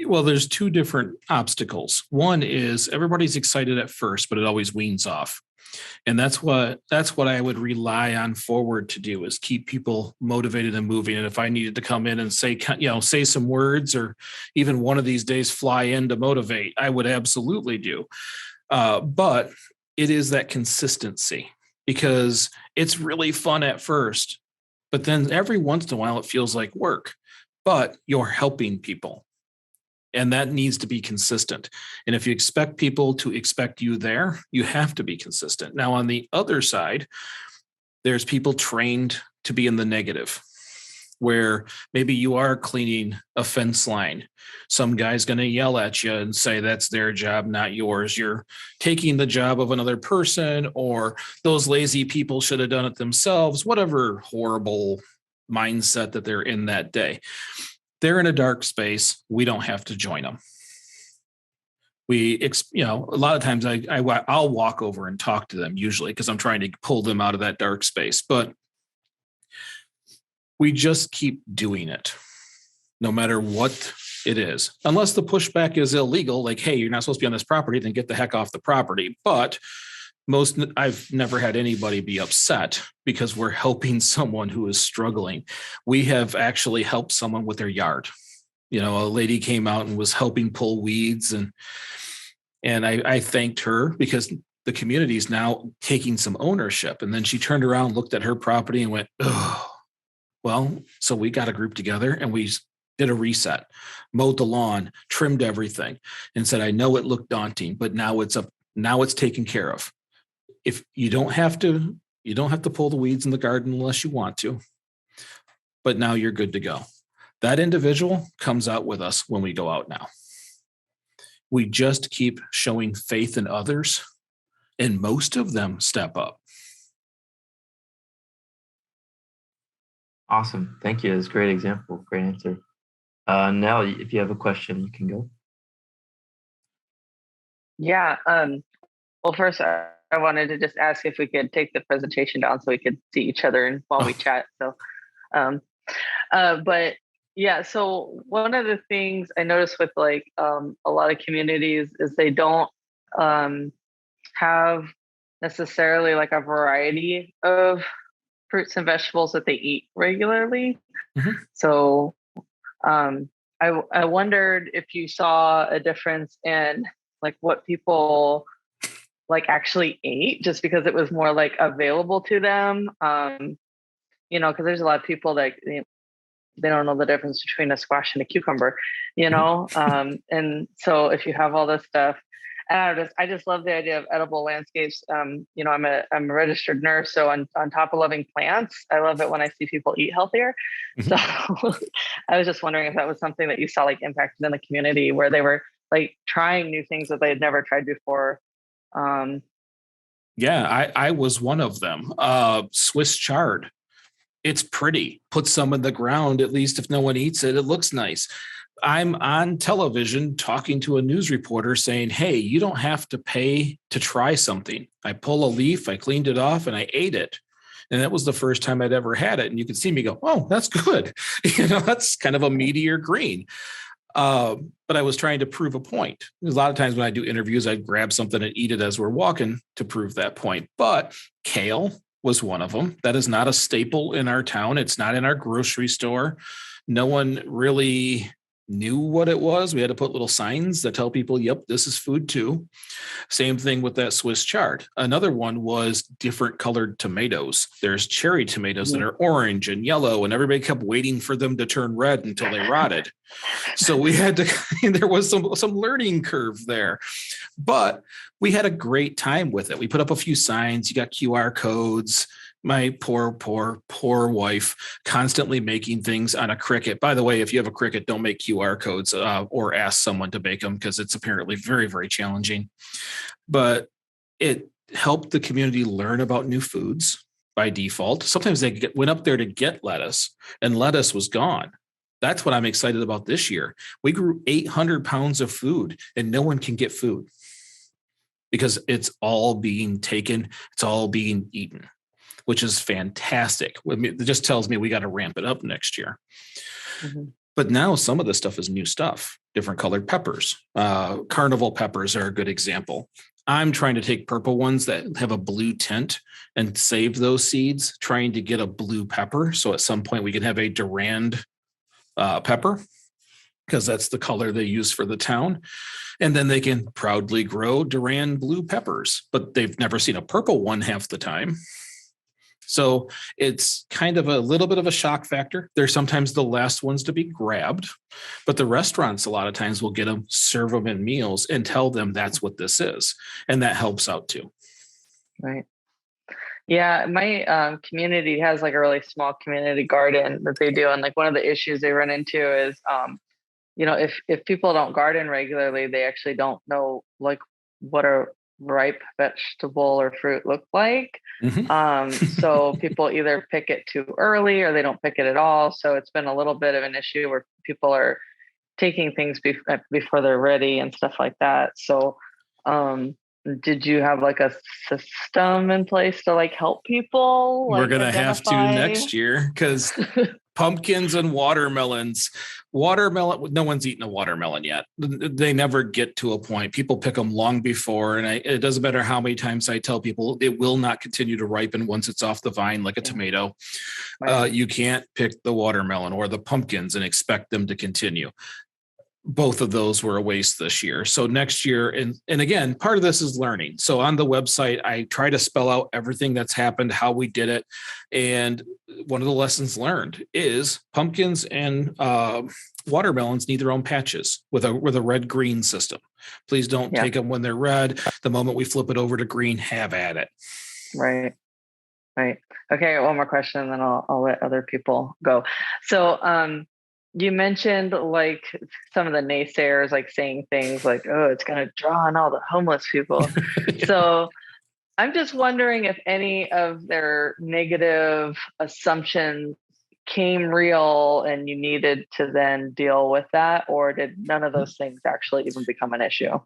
Well, there's two different obstacles. One is everybody's excited at first, but it always weans off. And that's what I would rely on forward to do, is keep people motivated and moving. And if I needed to come in and say some words, or even one of these days fly in to motivate, I would absolutely do. But it is that consistency, because it's really fun at first, but then every once in a while it feels like work, but you're helping people. And that needs to be consistent. And if you expect people to expect you there, you have to be consistent. Now, on the other side, there's people trained to be in the negative, where maybe you are cleaning a fence line. Some guy's going to yell at you and say that's their job, not yours. You're taking the job of another person, or those lazy people should have done it themselves, whatever horrible mindset that they're in that day. They're in a dark space. We don't have to join them. A lot of times I'll walk over and talk to them, usually because I'm trying to pull them out of that dark space. But we just keep doing it, no matter what it is, unless the pushback is illegal. Like, hey, you're not supposed to be on this property, then get the heck off the property. But I've never had anybody be upset because we're helping someone who is struggling. We have actually helped someone with their yard. A lady came out and was helping pull weeds, and I thanked her because the community is now taking some ownership. And then she turned around, looked at her property and went, oh, well, so we got a group together and we did a reset, mowed the lawn, trimmed everything, and said, I know it looked daunting, but now it's taken care of. If you don't have to pull the weeds in the garden unless you want to, but now you're good to go. That individual comes out with us when we go out now. We just keep showing faith in others, and most of them step up. Awesome. Thank you. That's a great example. Great answer. Nell, if you have a question, you can go. Yeah. Well, first, I wanted to just ask if we could take the presentation down so we could see each other while we chat. So, but yeah, so one of the things I noticed with a lot of communities is they don't have necessarily like a variety of fruits and vegetables that they eat regularly. Mm-hmm. So I wondered if you saw a difference in like what people like actually ate, just because it was more like available to them. Because there's a lot of people that they don't know the difference between a squash and a cucumber, and so if you have all this stuff, and I just love the idea of edible landscapes. I'm a registered nurse, so on top of loving plants, I love it when I see people eat healthier. Mm-hmm. So I was just wondering if that was something that you saw like impacted in the community, where they were like trying new things that they had never tried before. Yeah, I was one of them. Swiss chard. It's pretty. Put some in the ground, at least if no one eats it, it looks nice. I'm on television talking to a news reporter saying, hey, you don't have to pay to try something. I pull a leaf, I cleaned it off, and I ate it. And that was the first time I'd ever had it. And you could see me go, oh, that's good. That's kind of a meatier green. But I was trying to prove a point. A lot of times when I do interviews, I'd grab something and eat it as we're walking to prove that point. But kale was one of them. That is not a staple in our town. It's not in our grocery store. No one really knew what it was. We had to put little signs that tell people, yep, this is food too. Same thing with that Swiss chard. Another one was different colored tomatoes. There's cherry tomatoes that are orange and yellow, and everybody kept waiting for them to turn red until they rotted. So we had to, there was some learning curve there, but we had a great time with it. We put up a few signs. You got QR codes. My poor wife constantly making things on a Cricut. By the way, if you have a Cricut, don't make QR codes or ask someone to make them, because it's apparently very, very challenging. But it helped the community learn about new foods by default. Sometimes they went up there to get lettuce and lettuce was gone. That's what I'm excited about this year. We grew 800 pounds of food and no one can get food because it's all being taken. It's all being eaten, which is fantastic. It just tells me we got to ramp it up next year. Mm-hmm. But now some of this stuff is new stuff, different colored peppers. Carnival peppers are a good example. I'm trying to take purple ones that have a blue tint and save those seeds, trying to get a blue pepper. So at some point we can have a Durand pepper, because that's the color they use for the town. And then they can proudly grow Durand blue peppers, but they've never seen a purple one half the time. So it's kind of a little bit of a shock factor. They're sometimes the last ones to be grabbed, but the restaurants a lot of times will get them, serve them in meals and tell them that's what this is. And that helps out too. Right. Yeah. My community has like a really small community garden that they do. And like one of the issues they run into is, if people don't garden regularly, they actually don't know like what a ripe vegetable or fruit look like. Mm-hmm. So people either pick it too early or they don't pick it at all. So it's been a little bit of an issue where people are taking things before they're ready and stuff like that. So did you have like a system in place to like help people? We're going to have to next year, because pumpkins and watermelons. No one's eaten a watermelon yet. They never get to a point. People pick them long before. And it doesn't matter how many times I tell people, it will not continue to ripen once it's off the vine like a tomato. Right. You can't pick the watermelon or the pumpkins and expect them to continue. Both of those were a waste this year. So next year, and again, part of this is learning. So on the website, I try to spell out everything that's happened, how we did it. And one of the lessons learned is pumpkins and watermelons need their own patches with a red-green system. Please don't take them when they're red. The moment we flip it over to green, have at it. Right. Okay, one more question, and then I'll let other people go. So, you mentioned like some of the naysayers, like saying things like, oh, it's going to draw in all the homeless people. Yeah. So I'm just wondering if any of their negative assumptions came real and you needed to then deal with that, or did none of those things actually even become an issue?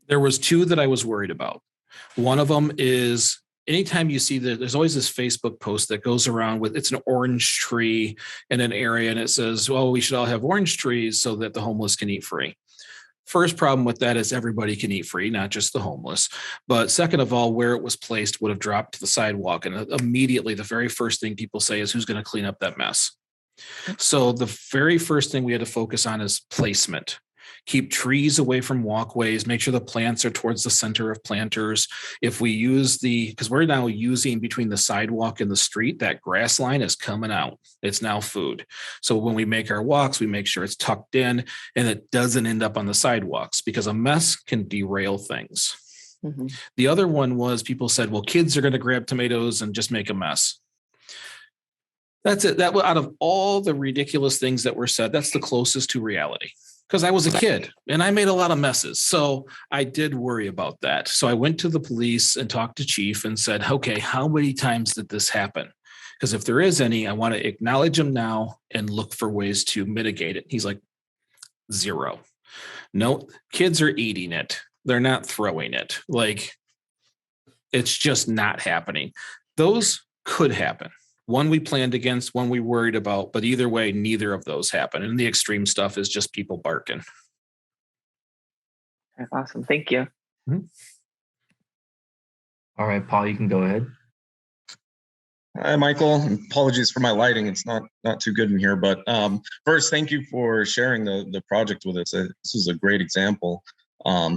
There was two that I was worried about. One of them is, anytime you see that, there's always this Facebook post that goes around with, it's an orange tree in an area and it says, well, we should all have orange trees so that the homeless can eat free. First problem with that is everybody can eat free, not just the homeless. But second of all, where it was placed would have dropped to the sidewalk. And immediately the very first thing people say is, who's going to clean up that mess? So the very first thing we had to focus on is placement. Keep trees away from walkways, make sure the plants are towards the center of planters. If we use because we're now using between the sidewalk and the street, that grass line is coming out. It's now food. So when we make our walks, we make sure it's tucked in and it doesn't end up on the sidewalks, because a mess can derail things. Mm-hmm. The other one was, people said, well, kids are going to grab tomatoes and just make a mess. That's it. That out of all the ridiculous things that were said, that's the closest to reality. Because I was a kid and I made a lot of messes. So I did worry about that. So I went to the police and talked to Chief and said, okay, how many times did this happen? Because if there is any, I want to acknowledge them now and look for ways to mitigate it. He's like, 0. No, kids are eating it. They're not throwing it. Like, it's just not happening. Those could happen. One we planned against, one we worried about, but either way, neither of those happened. And the extreme stuff is just people barking. Awesome. Thank you. Mm-hmm. All right, Paul, you can go ahead. Hi, Michael. Apologies for my lighting. It's not too good in here, but first, thank you for sharing the project with us. This is a great example.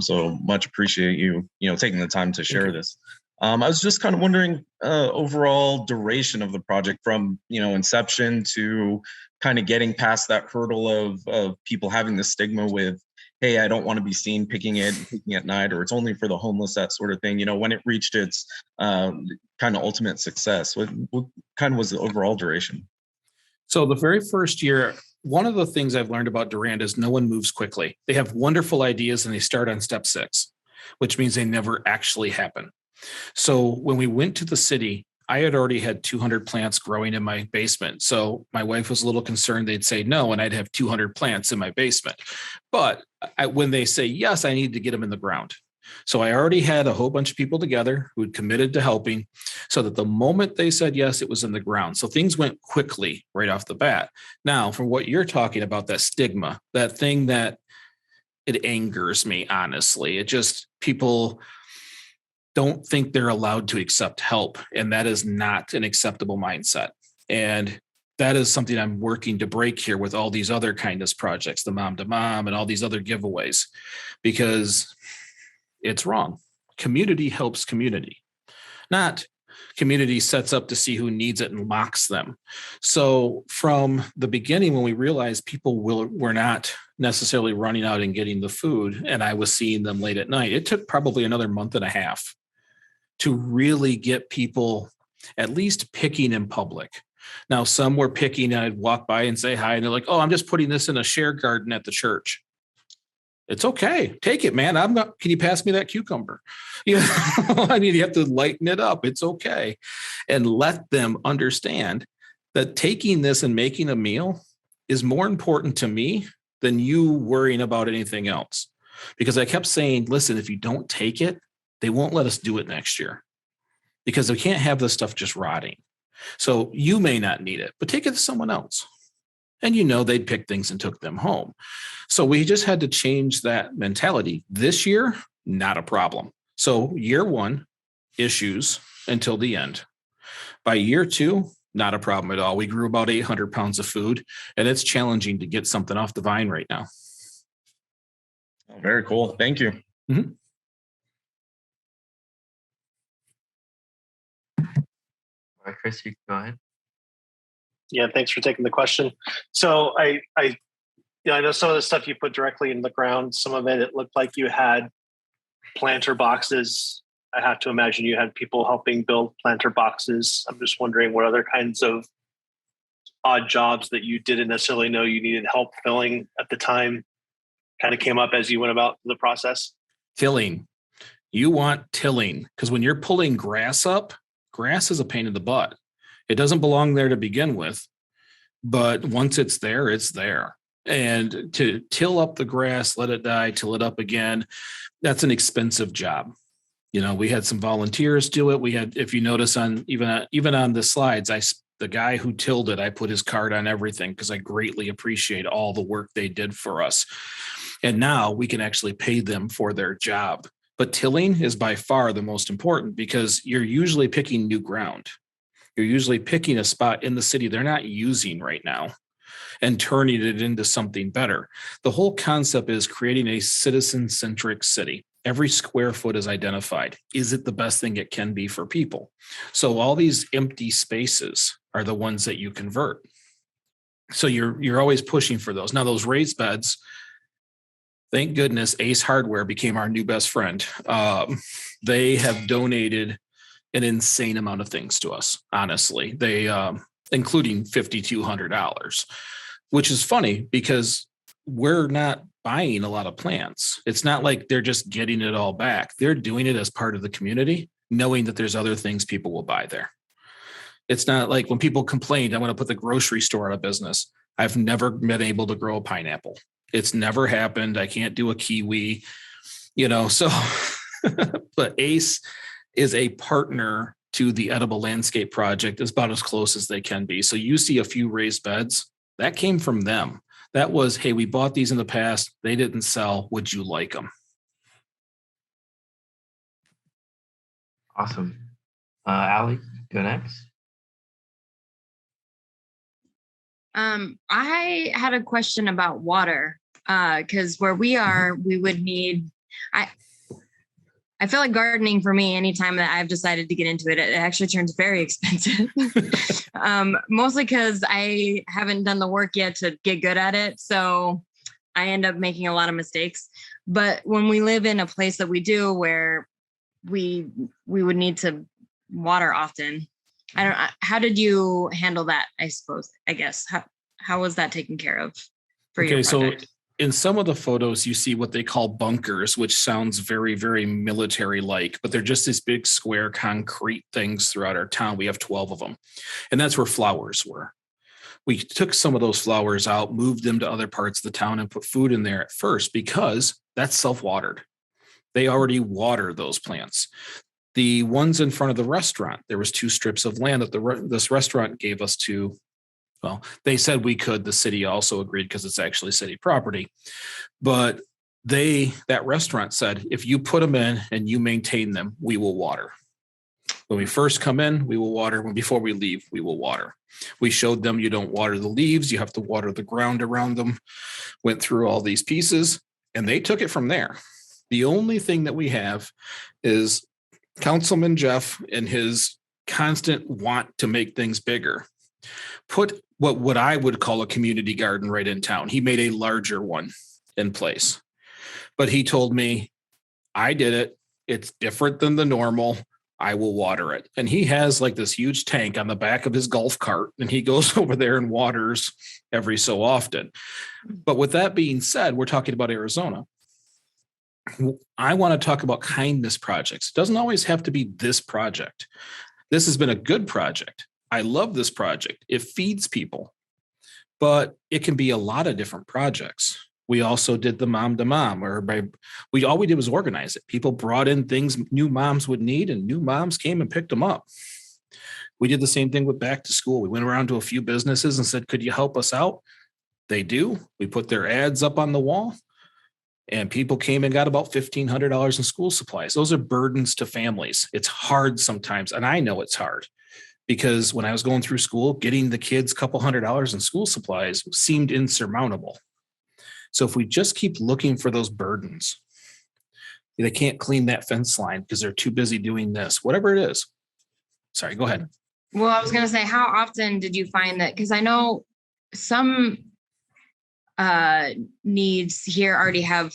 So much appreciate you taking the time to share this. I was just kind of wondering overall duration of the project from inception to kind of getting past that hurdle of people having the stigma with, hey, I don't want to be seen picking at night, or it's only for the homeless, that sort of thing. When it reached its kind of ultimate success, what kind of was the overall duration? So the very first year, one of the things I've learned about Durand is no one moves quickly. They have wonderful ideas and they start on step 6, which means they never actually happen. So when we went to the city, I had already had 200 plants growing in my basement. So my wife was a little concerned they'd say no, and I'd have 200 plants in my basement. But when they say yes, I need to get them in the ground. So I already had a whole bunch of people together who had committed to helping, so that the moment they said yes, it was in the ground. So things went quickly right off the bat. Now, from what you're talking about, that stigma, that thing that it angers me, honestly. It just, people don't think they're allowed to accept help. And that is not an acceptable mindset. And that is something I'm working to break here with all these other kindness projects, the Mom to Mom and all these other giveaways, because it's wrong. Community helps community, not community sets up to see who needs it and mocks them. So from the beginning, when we realized people were not necessarily running out and getting the food, and I was seeing them late at night, it took probably another month and a half to really get people at least picking in public. Now, some were picking and I'd walk by and say hi, and they're like, oh, I'm just putting this in a share garden at the church. It's okay. Take it, man. Can you pass me that cucumber? I mean, you have to lighten it up. It's okay. And let them understand that taking this and making a meal is more important to me than you worrying about anything else. Because I kept saying, listen, if you don't take it, they won't let us do it next year, because we can't have this stuff just rotting. So you may not need it, but take it to someone else. And they'd pick things and took them home. So we just had to change that mentality. This year, not a problem. So year 1, issues until the end. By year 2, not a problem at all. We grew about 800 pounds of food, and it's challenging to get something off the vine right now. Oh, very cool. Thank you. Mm-hmm. All right, Chris, you can go ahead. Yeah, thanks for taking the question. So I know some of the stuff you put directly in the ground. Some of it looked like you had planter boxes. I have to imagine you had people helping build planter boxes. I'm just wondering what other kinds of odd jobs that you didn't necessarily know you needed help filling at the time kind of came up as you went about the process. Tilling. You want tilling, because when you're pulling grass up, grass is a pain in the butt. It doesn't belong there to begin with, but once it's there, it's there. And to till up the grass, let it die, till it up again, that's an expensive job. We had some volunteers do it. We had, if you notice on even on the slides, the guy who tilled it, I put his card on everything because I greatly appreciate all the work they did for us. And now we can actually pay them for their job. But tilling is by far the most important, because you're usually picking new ground. You're usually picking a spot in the city they're not using right now and turning it into something better. The whole concept is creating a citizen-centric city. Every square foot is identified. Is it the best thing it can be for people? So all these empty spaces are the ones that you convert. So you're always pushing for those. Now, those raised beds, thank goodness Ace Hardware became our new best friend. They have donated an insane amount of things to us, honestly. They, including $5,200, which is funny because we're not buying a lot of plants. It's not like they're just getting it all back. They're doing it as part of the community, knowing that there's other things people will buy there. It's not like when people complained, I want to put the grocery store out of business. I've never been able to grow a pineapple. It's never happened. I can't do a kiwi, so, but Ace is a partner to the edible landscape project is about as close as they can be. So you see a few raised beds that came from them. That was, hey, we bought these in the past. They didn't sell. Would you like them? Awesome. Allie, go next. I had a question about water, because where we are, we would need, I feel like gardening for me, anytime that I've decided to get into it, it actually turns very expensive. Mostly because I haven't done the work yet to get good at it. So I end up making a lot of mistakes. But when we live in a place that we do where we would need to water often, how did you handle that? I guess, how was that taken care of for your project? So in some of the photos, you see what they call bunkers, which sounds very, very military-like, but they're just these big square concrete things throughout our town. We have 12 of them. And that's where flowers were. We took some of those flowers out, moved them to other parts of the town, and put food in there at first because that's self-watered. They already water those plants. The ones in front of the restaurant, there was 2 strips of land that this restaurant gave us to. Well, they said we could. The city also agreed because it's actually city property. But that restaurant said, if you put them in and you maintain them, we will water. When we first come in, we will water. Before we leave, we will water. We showed them you don't water the leaves. You have to water the ground around them. Went through all these pieces, and they took it from there. The only thing that we have is Councilman Jeff and his constant want to make things bigger. Put what I would call a community garden right in town. He made a larger one in place. But he told me, I did it. It's different than the normal. I will water it. And he has like this huge tank on the back of his golf cart, and he goes over there and waters every so often. But with that being said, we're talking about Arizona. I want to talk about kindness projects. It doesn't always have to be this project. This has been a good project. I love this project. It feeds people, but it can be a lot of different projects. We also did the mom to mom, all we did was organize it. People brought in things new moms would need, and new moms came and picked them up. We did the same thing with back to school. We went around to a few businesses and said, could you help us out? They do. We put their ads up on the wall, and people came and got about $1,500 in school supplies. Those are burdens to families. It's hard sometimes, and I know it's hard. Because when I was going through school, getting the kids a couple $100 in school supplies seemed insurmountable. So if we just keep looking for those burdens, they can't clean that fence line because they're too busy doing this, whatever it is. Sorry, go ahead. Well, I was going to say, how often did you find that? Because I know some needs here already have,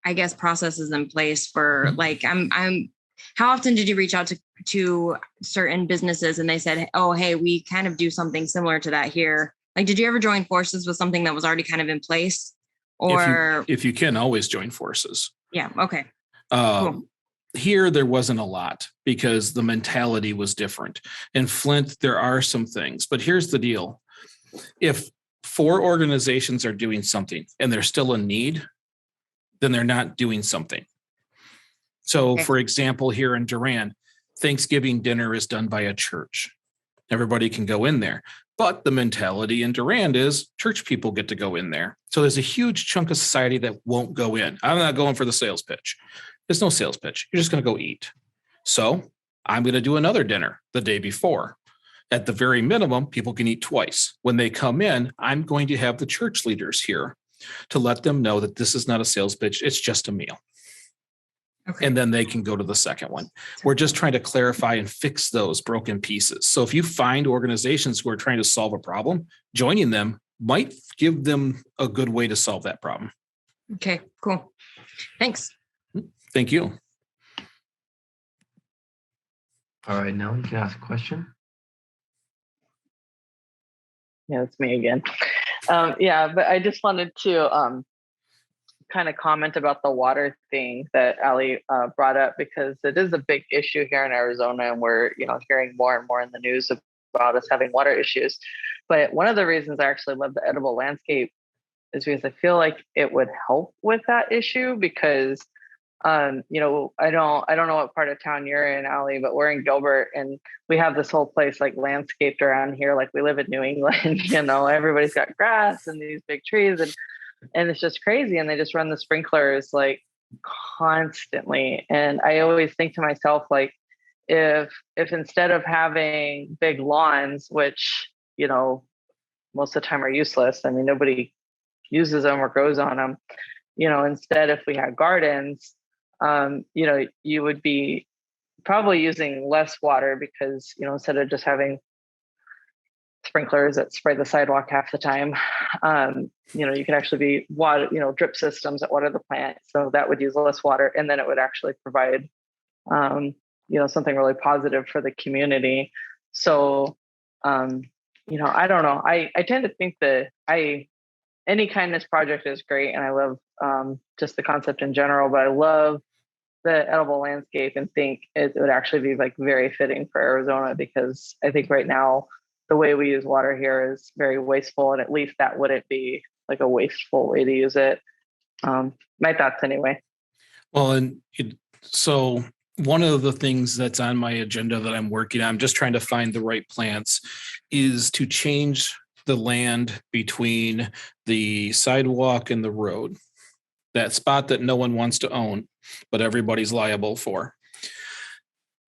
I guess, processes in place for like, how often did you reach out to certain businesses and they said, oh, hey, we kind of do something similar to that here? Like, did you ever join forces with something that was already kind of in place? Or if you can, always join forces. Yeah. Okay. Cool. Here, there wasn't a lot because the mentality was different. In Flint, there are some things, but here's the deal. If 4 organizations are doing something and there's still a need, then they're not doing something. So, for example, here in Durand, Thanksgiving dinner is done by a church. Everybody can go in there. But the mentality in Durand is church people get to go in there. So there's a huge chunk of society that won't go in. I'm not going for the sales pitch. There's no sales pitch. You're just going to go eat. So I'm going to do another dinner the day before. At the very minimum, people can eat twice. When they come in, I'm going to have the church leaders here to let them know that this is not a sales pitch. It's just a meal. Okay. And then they can go to the second one. We're just trying to clarify and fix those broken pieces. So if you find organizations who are trying to solve a problem, joining them might give them a good way to solve that problem. Okay, cool. Thanks. Thank you. All right, now you can ask a question. Yeah, it's me again. But I just wanted to kind of comment about the water thing that Ali brought up, because it is a big issue here in Arizona, and we're hearing more and more in the news about us having water issues. But one of the reasons I actually love the edible landscape is because I feel like it would help with that issue, because I don't know what part of town you're in, Allie, but we're in Gilbert, and we have this whole place like landscaped around here. Like we live in New England, everybody's got grass and these big trees, and it's just crazy. And they just run the sprinklers like constantly. And I always think to myself, like, if instead of having big lawns, which, most of the time are useless, I mean, nobody uses them or grows on them, instead, if we had gardens, you would be probably using less water because, instead of just having sprinklers that spray the sidewalk half the time, you can actually be water, drip systems that water the plant. So that would use less water, and then it would actually provide, something really positive for the community. So, I don't know. I tend to think that any kindness project is great, and I love just the concept in general, but I love the edible landscape and think it would actually be like very fitting for Arizona, because I think right now the way we use water here is very wasteful, and at least that wouldn't be like a wasteful way to use it. My thoughts anyway. Well, so one of the things that's on my agenda that I'm working on, I'm just trying to find the right plants, is to change the land between the sidewalk and the road, that spot that no one wants to own, but everybody's liable for.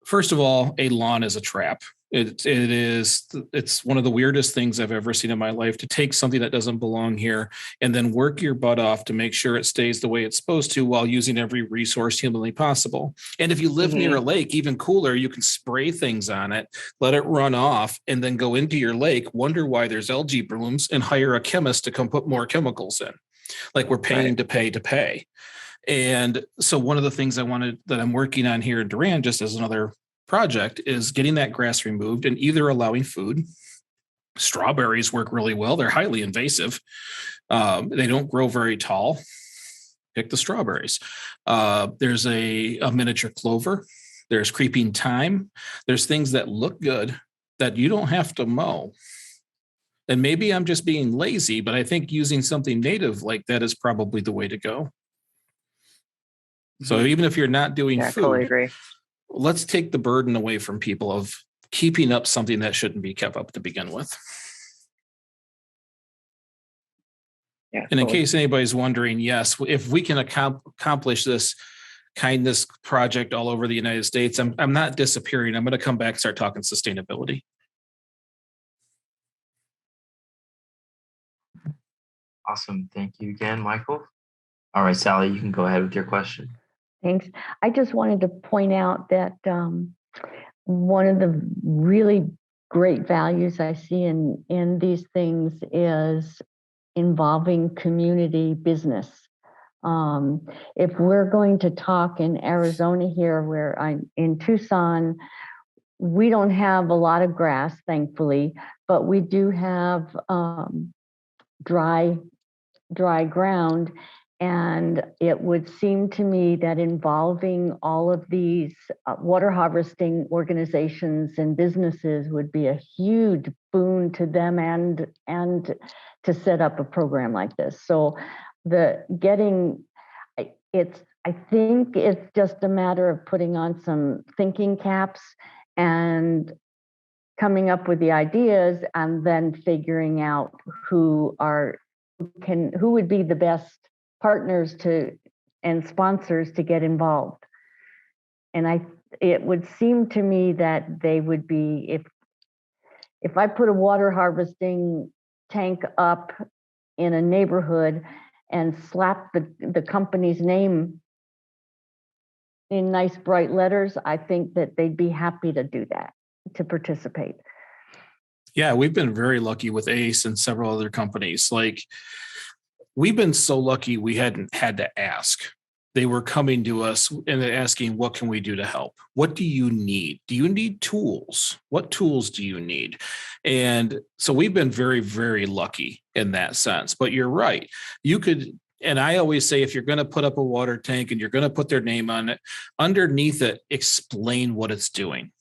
First of all, a lawn is a trap. It's one of the weirdest things I've ever seen in my life, to take something that doesn't belong here and then work your butt off to make sure it stays the way it's supposed to while using every resource humanly possible. And if you live near a lake, even cooler, you can spray things on it, let it run off, and then go into your lake, wonder why there's algae blooms, and hire a chemist to come put more chemicals in. Like we're paying to pay. And so one of the things that I'm working on here in Durand, just as another project, is getting that grass removed and either allowing food. Strawberries work really well. They're highly invasive. They don't grow very tall. Pick the strawberries. There's a miniature clover. There's creeping thyme. There's things that look good that you don't have to mow. And maybe I'm just being lazy, but I think using something native like that is probably the way to go. So even if you're not doing food, totally agree. Let's take the burden away from people of keeping up something that shouldn't be kept up to begin with. Yeah, and in case anybody's wondering, yes, if we can accomplish this kindness project all over the United States, I'm not disappearing. I'm going to come back and start talking sustainability. Awesome. Thank you again, Michael. All right, Sally, you can go ahead with your question. Thanks. I just wanted to point out that one of the really great values I see in these things is involving community business. If we're going to talk in Arizona here, where I'm in Tucson, we don't have a lot of grass, thankfully, but we do have dry ground. And it would seem to me that involving all of these water harvesting organizations and businesses would be a huge boon to them and to set up a program like this. So I think it's just a matter of putting on some thinking caps and coming up with the ideas, and then figuring out who would be the best partners and sponsors to get involved. And it would seem to me that they would be, if I put a water harvesting tank up in a neighborhood and slap the company's name in nice bright letters, I think that they'd be happy to do that, to participate. Yeah, we've been very lucky with ACE and several other companies. Like, we've been so lucky we hadn't had to ask. They were coming to us and asking, what can we do to help? What do you need? Do you need tools? What tools do you need? And so we've been very, very lucky in that sense. But you're right. You could, and I always say, if you're going to put up a water tank and you're going to put their name on it, underneath it, explain what it's doing.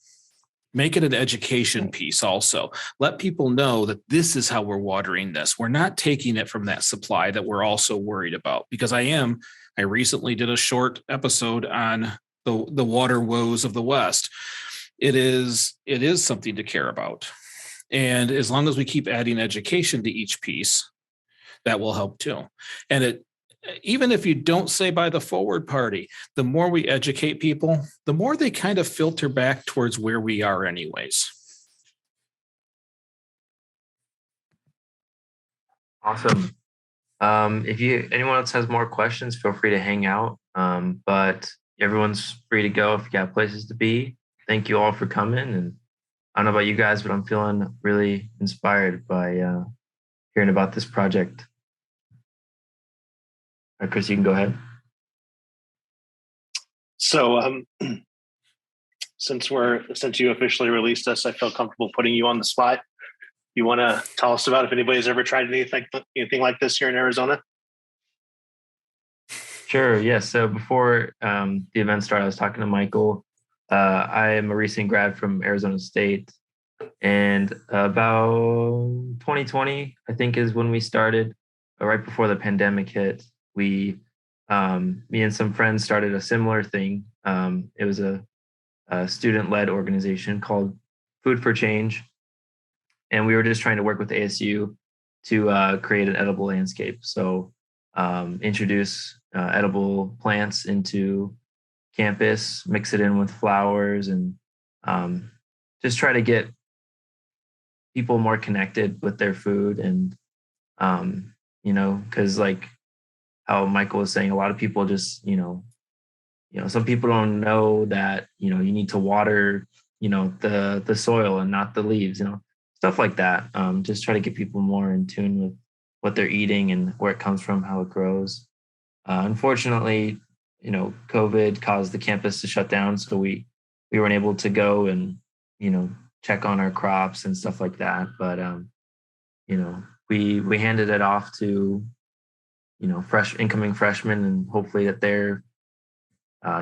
Make it an education piece also. Let people know that this is how we're watering this. We're not taking it from that supply that we're also worried about, because I am I recently did a short episode on the water woes of the West. It is something to care about. And as long as we keep adding education to each piece, that will help too. And even if you don't say by the forward party, the more we educate people, the more they kind of filter back towards where we are anyways. Awesome. If anyone else has more questions, feel free to hang out. But everyone's free to go if you got places to be. Thank you all for coming. And I don't know about you guys, but I'm feeling really inspired by hearing about this project. All right, Chris, you can go ahead. So since you officially released us, I feel comfortable putting you on the spot. You want to tell us about if anybody's ever tried anything like this here in Arizona? Sure. Yeah. So before the event started, I was talking to Michael. I am a recent grad from Arizona State, and about 2020, I think, is when we started. Right before the pandemic hit, me and some friends started a similar thing. It was a student-led organization called Food for Change. And we were just trying to work with ASU to create an edible landscape. So introduce edible plants into campus, mix it in with flowers, and just try to get people more connected with their food. And, because like how Michael was saying, a lot of people just, some people don't know that, you need to water, the soil and not the leaves, stuff like that. Just try to get people more in tune with what they're eating and where it comes from, how it grows. Unfortunately, COVID caused the campus to shut down, so we weren't able to go and check on our crops and stuff like that. But we handed it off to fresh incoming freshmen, and hopefully that their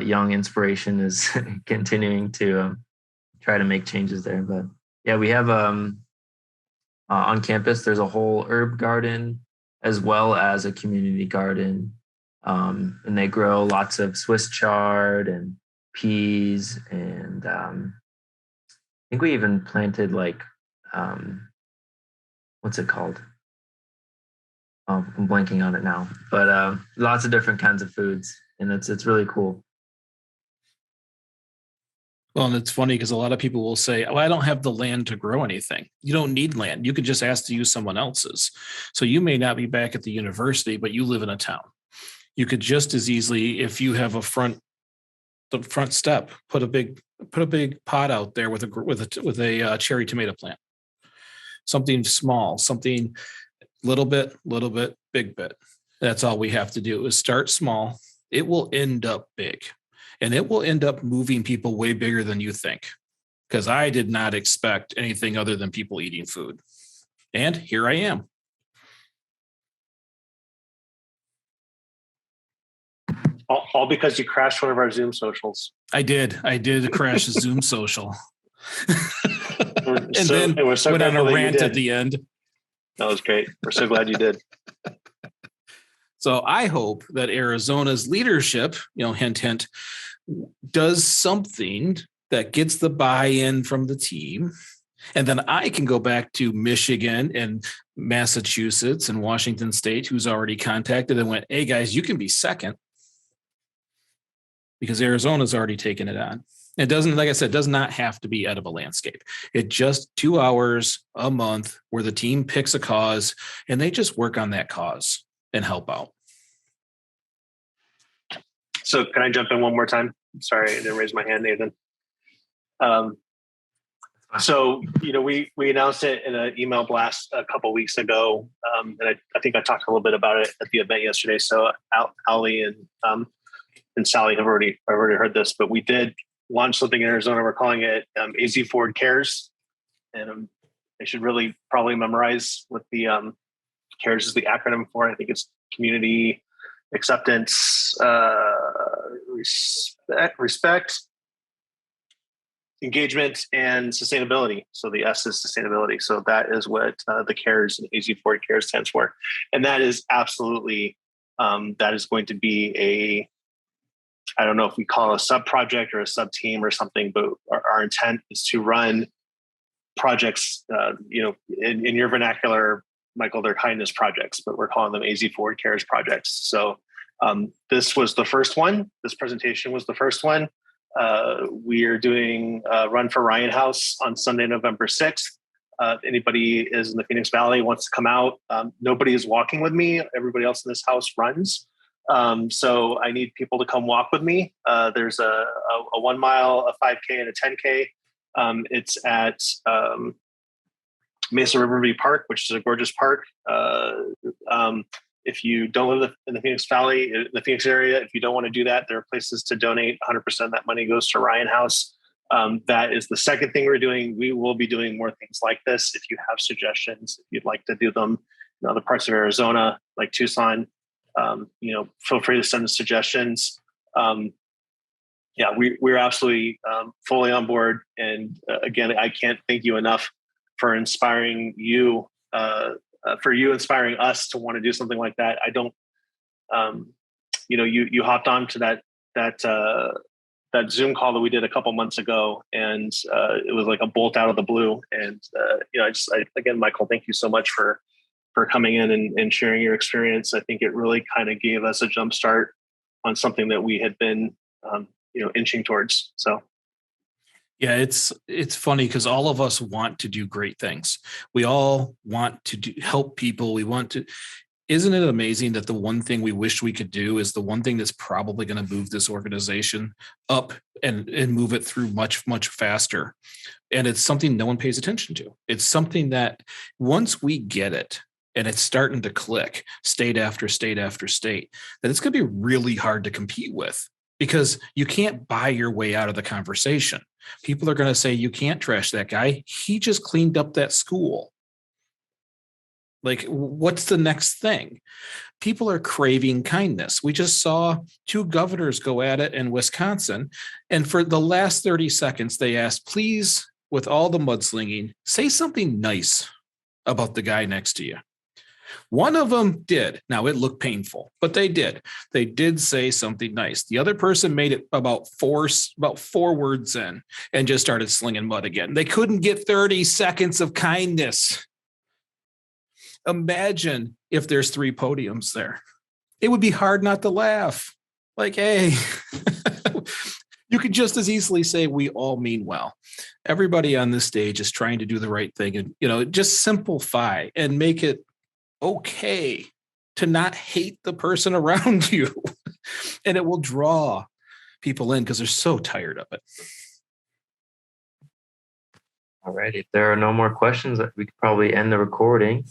young inspiration is continuing to try to make changes there. But yeah, we have on campus, there's a whole herb garden as well as a community garden. And they grow lots of Swiss chard and peas. And I think we even planted what's it called? Oh, I'm blanking on it now, but lots of different kinds of foods. And it's really cool. Well, and it's funny because a lot of people will say, "Oh, I don't have the land to grow anything." You don't need land. You can just ask to use someone else's. So you may not be back at the university, but you live in a town. You could just as easily, if you have the front step, put a big pot out there with a cherry tomato plant. Something small, something little bit, big bit. That's all we have to do is start small. It will end up big. And it will end up moving people way bigger than you think, because I did not expect anything other than people eating food. And here I am. All because you crashed one of our Zoom socials. I did crash a Zoom social. Then went on a rant at the end. That was great. We're so glad you did. So I hope that Arizona's leadership, hint, hint, does something that gets the buy-in from the team. And then I can go back to Michigan and Massachusetts and Washington State, who's already contacted and went, "Hey guys, you can be second," because Arizona's already taken it on. It doesn't, like I said, does not have to be edible landscape. It just 2 hours a month where the team picks a cause and they just work on that cause and help out. So can I jump in one more time? Sorry, I didn't raise my hand, Nathan. So, we announced it in an email blast a couple of weeks ago. And I think I talked a little bit about it at the event yesterday. So Ali and Sally have already heard this, but we did launch something in Arizona. We're calling it AZ Forward Cares. And I should really probably memorize what the CARES is the acronym for. I think it's Community Acceptance, Respect, Engagement, and Sustainability. So the S is sustainability. So that is what the CARES and AZ Forward Cares stands for. And that is absolutely That is going to be I don't know if we call it a sub project or a sub team or something, but our intent is to run projects, in your vernacular, Michael, they're kindness projects, but we're calling them AZ Forward Cares projects. So this was the first one. This presentation was the first one. We are doing a Run for Ryan House on Sunday, November 6th. If anybody is in the Phoenix Valley, wants to come out, nobody is walking with me. Everybody else in this house runs. So I need people to come walk with me. There's a 1 mile, a 5K, and a 10K. It's at Mesa Riverview Park, which is a gorgeous park. If you don't live in the Phoenix Valley, in the Phoenix area, if you don't want to do that, there are places to donate. 100% of that money goes to Ryan House. That is the second thing we're doing. We will be doing more things like this. If you have suggestions, if you'd like to do them in other parts of Arizona, like Tucson, feel free to send us suggestions. We're absolutely fully on board. And again, I can't thank you enough for inspiring you, inspiring us to want to do something like that. I don't, you hopped on to that Zoom call that we did a couple months ago, and it was like a bolt out of the blue. And again, Michael, thank you so much for coming in and sharing your experience. I think it really kind of gave us a jump start on something that we had been, inching towards. So. Yeah, it's funny because all of us want to do great things. We all want to help people. Isn't it amazing that the one thing we wish we could do is the one thing that's probably going to move this organization up and move it through much, much faster. And it's something no one pays attention to. It's something that once we get it and it's starting to click state after state after state, then it's going to be really hard to compete with, because you can't buy your way out of the conversation. People are going to say, you can't trash that guy. He just cleaned up that school. Like, what's the next thing? People are craving kindness. We just saw 2 governors go at it in Wisconsin. And for the last 30 seconds, they asked, please, with all the mudslinging, say something nice about the guy next to you. One of them did. Now, it looked painful, but they did. They did say something nice. The other person made it about four words in and just started slinging mud again. They couldn't get 30 seconds of kindness. Imagine if there's 3 podiums there. It would be hard not to laugh. Like, hey, you could just as easily say we all mean well. Everybody on this stage is trying to do the right thing, and just simplify and make it okay to not hate the person around you. And it will draw people in because they're so tired of it. All right. If there are no more questions, we could probably end the recording.